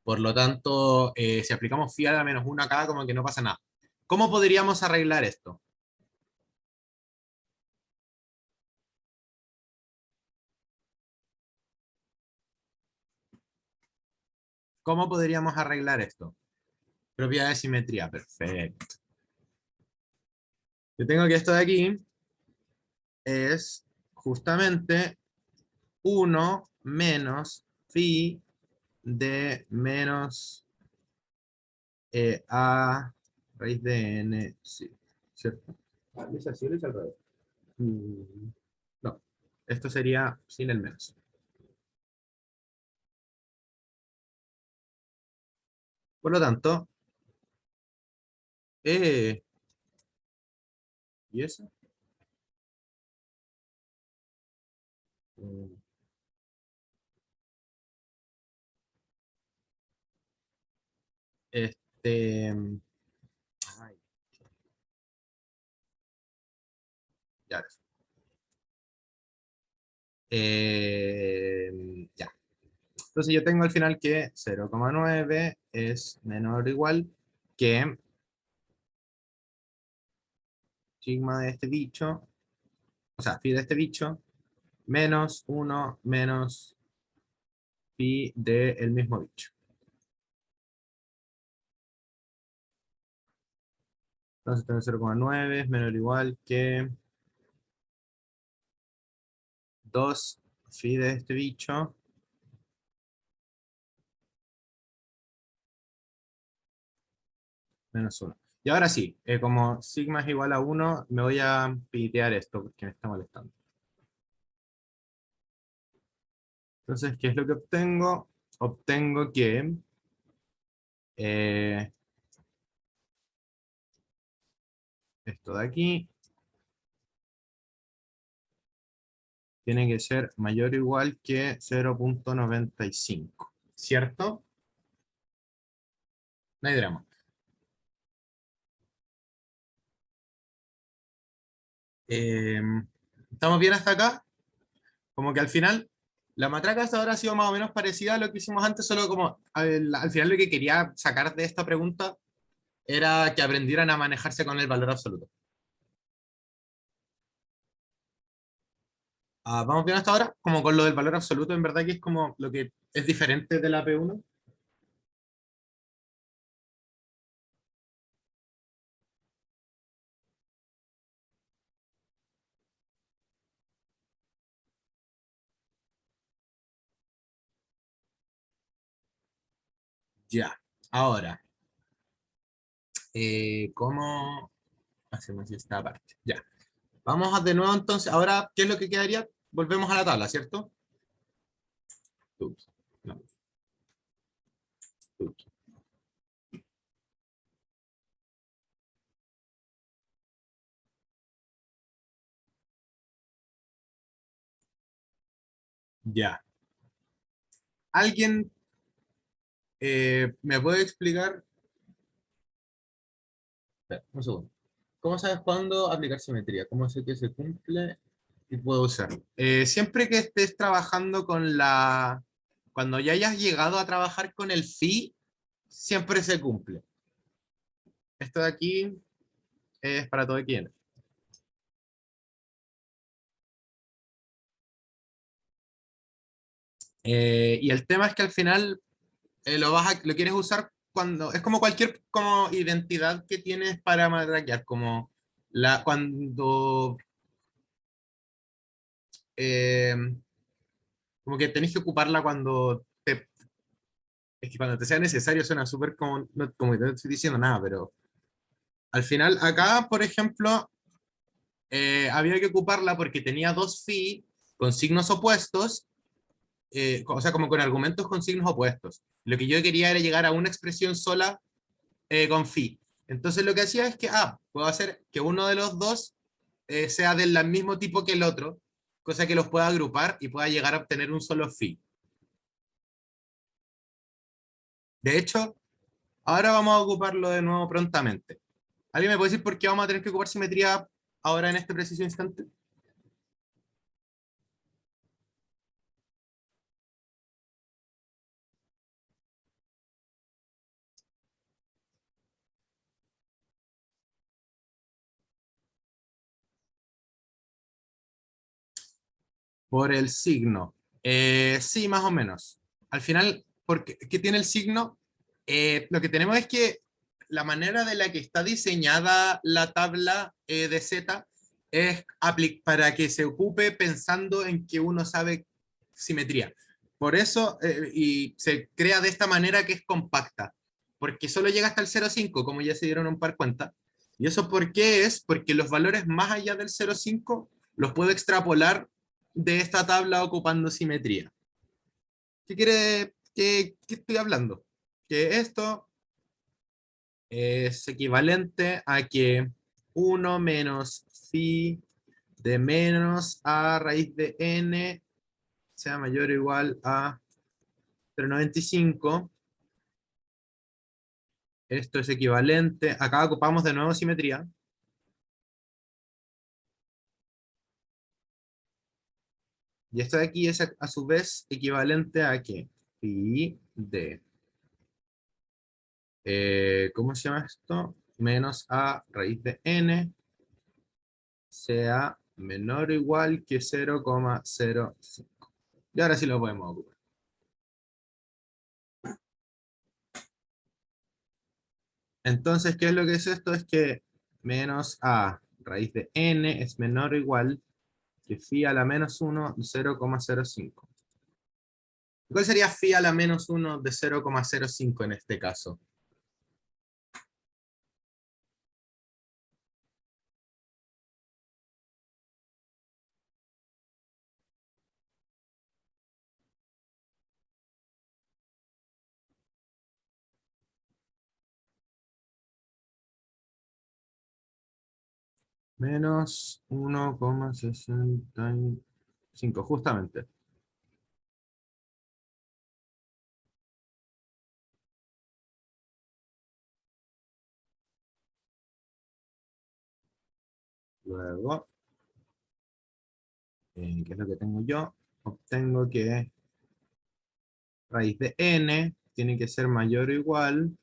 Por lo tanto, si aplicamos phi a la menos 1 acá, como que no pasa nada. ¿Cómo podríamos arreglar esto? ¿Cómo podríamos arreglar esto? Propiedad de simetría, perfecto. Yo tengo que esto de aquí es justamente uno menos phi de menos a raíz de n, sí, ¿cierto? ¿Es así o es al revés? No, esto sería sin el menos. Por lo tanto, eh, ¿y eso? Mm, Este, ay, ya, ya. Entonces yo tengo al final que 0,9 es menor o igual que sigma de este bicho, o sea, phi de este bicho, menos 1 menos pi del mismo bicho. Entonces tengo 0,9 es menor o igual que 2 phi de este bicho menos 1. Y ahora sí, como sigma es igual a 1, me voy a pitear esto porque me está molestando. Entonces, ¿qué es lo que obtengo? Obtengo que eh, esto de aquí tiene que ser mayor o igual que 0,95, ¿cierto? No hay drama. Eh, ¿Estamos bien hasta acá? Como que al final, la matraca hasta ahora ha sido más o menos parecida a lo que hicimos antes, solo como al final lo que quería sacar de esta pregunta era que aprendieran a manejarse con el valor absoluto. ¿Vamos bien hasta ahora? Como con lo del valor absoluto, en verdad que es como lo que es diferente de la P1. Ya. Ahora, ¿cómo hacemos esta parte? Ya. Vamos a de nuevo entonces. Ahora, ¿qué es lo que quedaría? Volvemos a la tabla, ¿cierto? Ups, no, ups. Ya. ¿Alguien me puede explicar? Espera, un segundo. ¿Cómo sabes cuándo aplicar simetría? ¿Cómo sé que se cumple y puedo usarlo? Siempre que estés trabajando con la... Cuando ya hayas llegado a trabajar con el phi, siempre se cumple. Esto de aquí es para todo quien. Y el tema es que al final lo quieres usar cuando, es como cualquier como identidad que tienes para matraquear, como cuando eh, como que tenés que ocuparla cuando es que cuando te sea necesario suena súper como, como que no te estoy diciendo nada, pero al final acá, por ejemplo, había que ocuparla porque tenía dos phi con signos opuestos, o sea, como con argumentos con signos opuestos. Lo que yo quería era llegar a una expresión sola con phi. Entonces lo que hacía es que, puedo hacer que uno de los dos sea del mismo tipo que el otro, cosa que los pueda agrupar y pueda llegar a obtener un solo phi. De hecho, ahora vamos a ocuparlo de nuevo prontamente. ¿Alguien me puede decir por qué vamos a tener que ocupar simetría ahora en este preciso instante? Por el signo. Sí, más o menos. Al final, ¿qué tiene el signo? Lo que tenemos es que la manera de la que está diseñada la tabla de Z es para que se ocupe pensando en que uno sabe simetría. Por eso, y se crea de esta manera que es compacta, porque solo llega hasta el 0,5, como ya se dieron un par cuenta. ¿Y eso por qué es? Porque los valores más allá del 0,5 los puedo extrapolar de esta tabla ocupando simetría. ¿Qué quiere, qué estoy hablando? Que esto es equivalente a que 1 menos phi de menos a raíz de n sea mayor o igual a 0,95. Esto es equivalente, acá ocupamos de nuevo simetría. Y esto de aquí es a su vez equivalente a que phi de ¿cómo se llama esto? Menos a raíz de n sea menor o igual que 0,05. Y ahora sí lo podemos ocupar. Entonces, ¿qué es lo que es esto? Es que menos a raíz de n es menor o igual que phi a la menos 1 de 0,05. ¿Cuál sería phi a la menos 1 de 0,05 en este caso? Menos 1,65, justamente. Luego, ¿qué es lo que tengo yo? Obtengo que raíz de n tiene que ser mayor o igual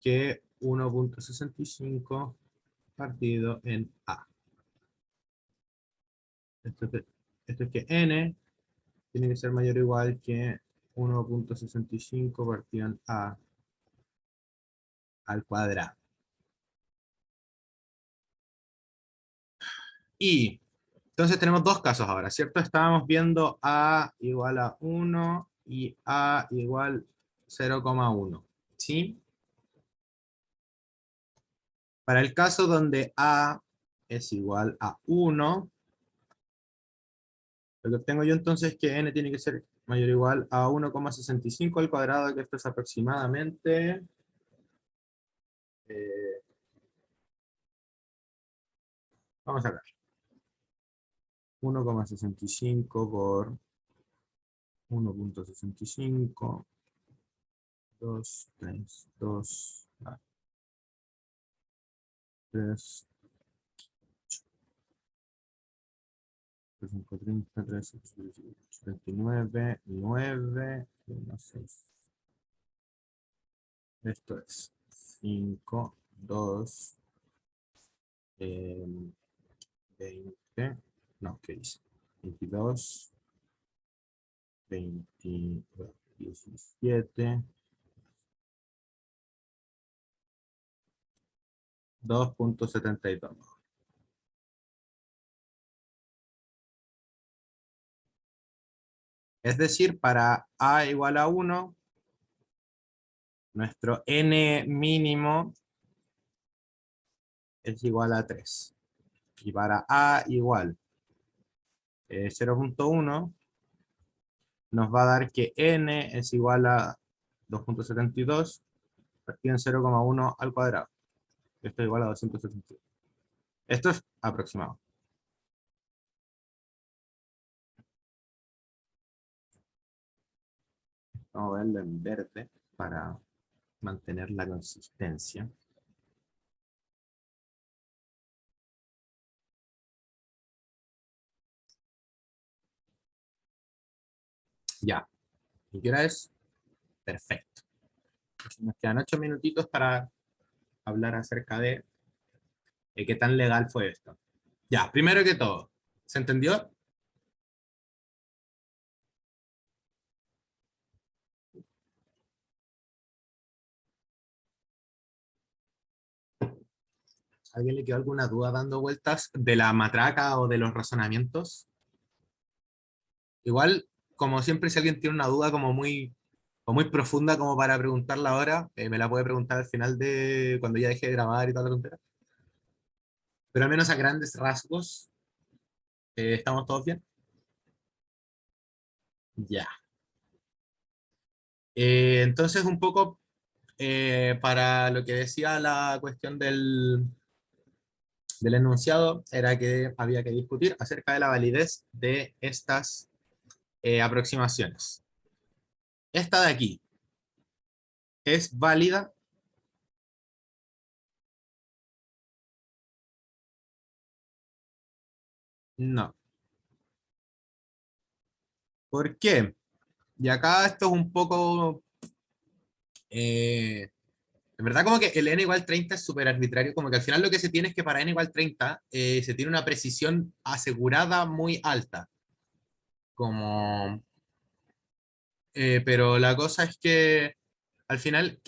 que 1,65 partido en a. Esto es que n tiene que ser mayor o igual que 1,65 partido en a al cuadrado. Y entonces tenemos dos casos ahora, ¿cierto? Estábamos viendo a igual a 1 y a igual 0,1. ¿Sí? Para el caso donde a es igual a 1, lo que obtengo yo entonces es que n tiene que ser mayor o igual a 1,65 al cuadrado, que esto es aproximadamente eh, vamos a ver, 1,65 por 1,65, 2, 3, 2, 3, 5, 30, 3, 29, 9, 1, 6. Esto es 5, 2, 20, no, ¿qué dice? 22, 20, 17, 2.72. Es decir, para A igual a 1, nuestro n mínimo es igual a 3. Y para A igual 0.1, nos va a dar que n es igual a 2.72 partido en 0,1 al cuadrado. Esto es igual a 272. Esto es aproximado. Vamos a verlo en verde para mantener la consistencia. Ya. ¿Y qué hora es? Perfecto. Nos quedan 8 minutitos para hablar acerca de qué tan legal fue esto. Ya, primero que todo, ¿se entendió? ¿A alguien le quedó alguna duda dando vueltas de la matraca o de los razonamientos? Igual, como siempre, si alguien tiene una duda como o muy profunda como para preguntarla ahora, me la puede preguntar al final de cuando ya deje de grabar y toda la tontera. Pero al menos a grandes rasgos, ¿estamos todos bien? Ya. Entonces, un poco para lo que decía la cuestión del enunciado, era que había que discutir acerca de la validez de estas aproximaciones. Esta de aquí, ¿es válida? No. ¿Por qué? Y acá esto es un poco... en verdad como que el n igual 30 es súper arbitrario, como que al final lo que se tiene es que para n igual 30 se tiene una precisión asegurada muy alta. Como, pero la cosa es que al final,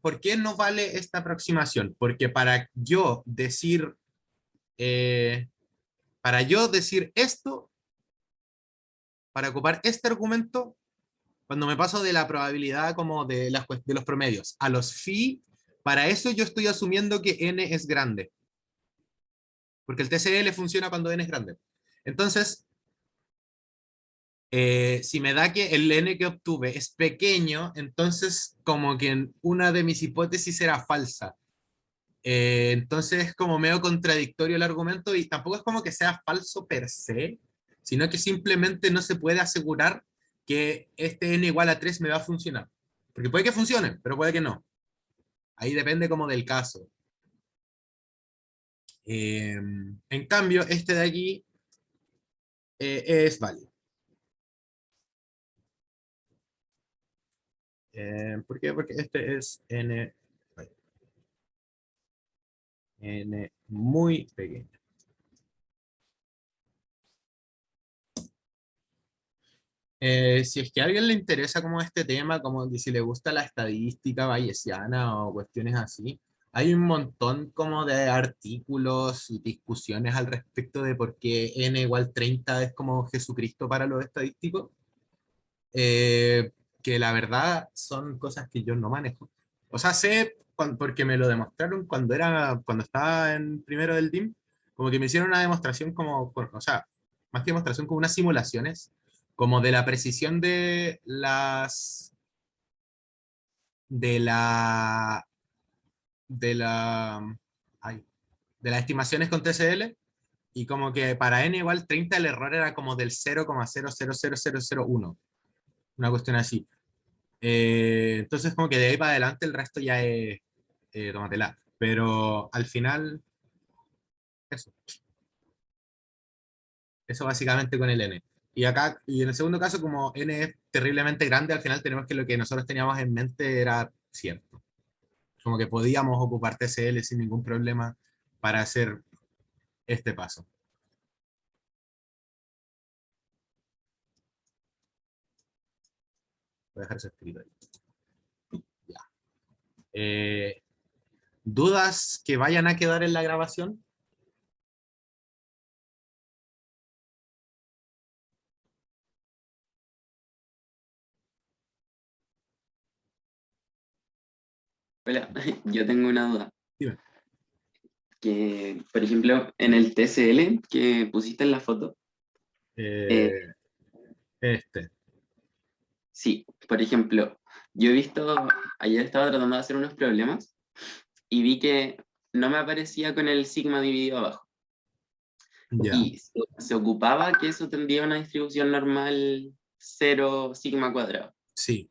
¿por qué no vale esta aproximación? Porque eh, para yo decir esto, para ocupar este argumento, cuando me paso de la probabilidad como de los promedios a los phi, para eso yo estoy asumiendo que n es grande, porque el TCL funciona cuando n es grande. Entonces, si me da que el n que obtuve es pequeño, entonces como que una de mis hipótesis era falsa. Entonces es como medio contradictorio el argumento y tampoco es como que sea falso per se, sino que simplemente no se puede asegurar que este n igual a 3 me va a funcionar. Porque puede que funcione, pero puede que no. Ahí depende como del caso. En cambio, este de aquí es válido. ¿Por qué? Porque este es n muy pequeño. Si es que a alguien le interesa como este tema, como que si le gusta la estadística bayesiana o cuestiones así, hay un montón como de artículos y discusiones al respecto de por qué n igual 30 es como Jesucristo para los estadísticos, que la verdad son cosas que yo no manejo. O sea, sé porque me lo demostraron cuando estaba en primero del DIM, como que me hicieron una demostración o sea, más que demostración, como unas simulaciones, como de la precisión de la, de la, ay, de las estimaciones con TCL, y como que para n igual 30 el error era como del 0,000001, una cuestión así. Entonces como que de ahí para adelante el resto ya es tómatela. Pero al final, eso. Eso básicamente con el n. Y acá, y en el segundo caso, como n es terriblemente grande, al final tenemos que lo que nosotros teníamos en mente era cierto. Como que podíamos ocupar TCL sin ningún problema para hacer este paso. Voy a dejar eso escrito ahí. Ya. ¿Dudas que vayan a quedar en la grabación? Hola, yo tengo una duda. Dime. Que, por ejemplo, en el TCL que pusiste en la foto, eh, Eh, este. sí, por ejemplo, yo he visto, ayer estaba tratando de hacer unos problemas y vi que no me aparecía con el sigma dividido abajo. Ya. Y se ocupaba que eso tendría una distribución normal cero sigma cuadrado. Sí.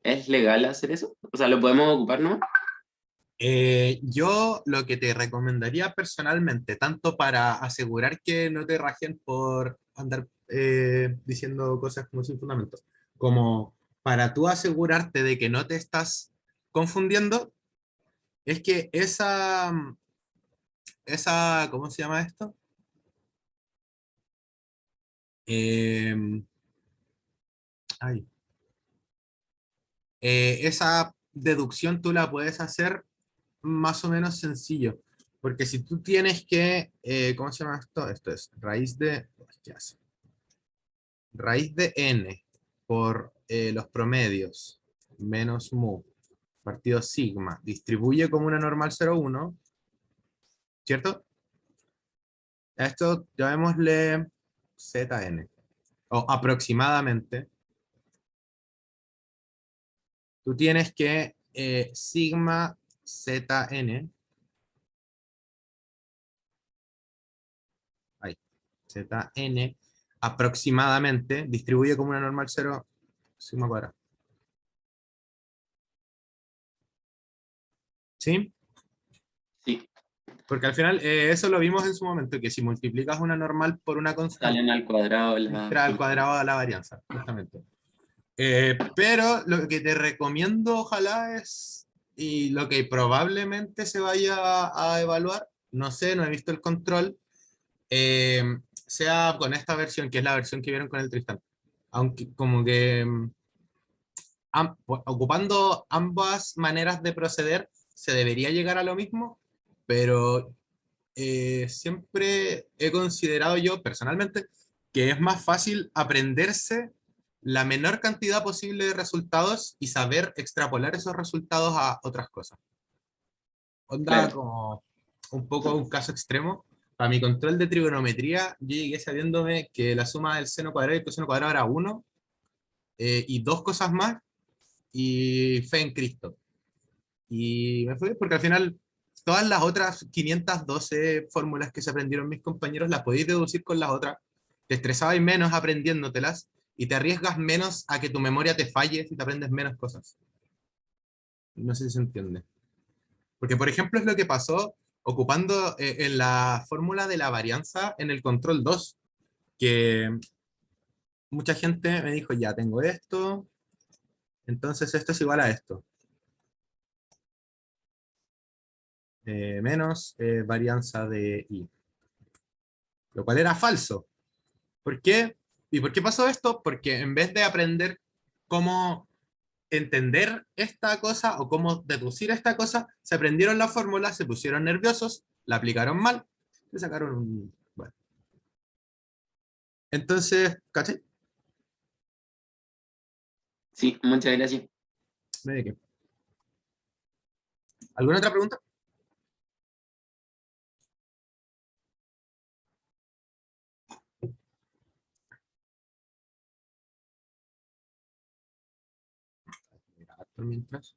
¿Es legal hacer eso? O sea, ¿lo podemos ocupar nomás? Yo lo que te recomendaría personalmente, tanto para asegurar que no te rajen por andar diciendo cosas como sin fundamento, como para tú asegurarte de que no te estás confundiendo, es que ¿cómo se llama esto? Eh, ay, esa deducción tú la puedes hacer más o menos sencillo, porque si tú tienes que, ¿cómo se llama esto? Esto es ¿qué hace? Raíz de n por los promedios menos mu partido sigma distribuye como una normal 0,1, ¿cierto? A esto llamémosle zn, o aproximadamente. Tú tienes que sigma zn, ahí, zn aproximadamente distribuye como una normal 0 sigma cuadrado. ¿Sí? Sí, Porque al final, eso lo vimos en su momento, que si multiplicas una normal por una constante, salen al cuadrado la entra al función. cuadrado de la varianza, justamente. Pero lo que te recomiendo, ojalá, es, y lo que probablemente se vaya a evaluar, no sé, no he visto el control, sea con esta versión, que es la versión que vieron con el Tristan. Aunque como que ocupando ambas maneras de proceder, se debería llegar a lo mismo, pero siempre he considerado yo personalmente que es más fácil aprenderse la menor cantidad posible de resultados y saber extrapolar esos resultados a otras cosas. Onda Claro, como un poco un caso extremo. Para mi control de trigonometría, yo llegué sabiéndome que la suma del seno cuadrado y el coseno cuadrado era uno, y dos cosas más, y fe en Cristo. Y me fue porque al final todas las otras 512 fórmulas que se aprendieron mis compañeros las podéis deducir con las otras. Te estresabas menos aprendiéndotelas y te arriesgas menos a que tu memoria te falle si te aprendes menos cosas. No sé si se entiende. Porque, por ejemplo, es lo que pasó ocupando en la fórmula de la varianza en el control 2, que mucha gente me dijo, ya tengo esto, entonces esto es igual a esto. Menos varianza de i, lo cual era falso. ¿Por qué? ¿Y por qué pasó esto? Porque en vez de aprender cómo entender esta cosa o cómo deducir esta cosa, se aprendieron la fórmula, se pusieron nerviosos, la aplicaron mal, y sacaron un... Bueno. Entonces, ¿caché? sí, muchas gracias. ¿Me de qué? ¿Alguna otra pregunta? Mientras.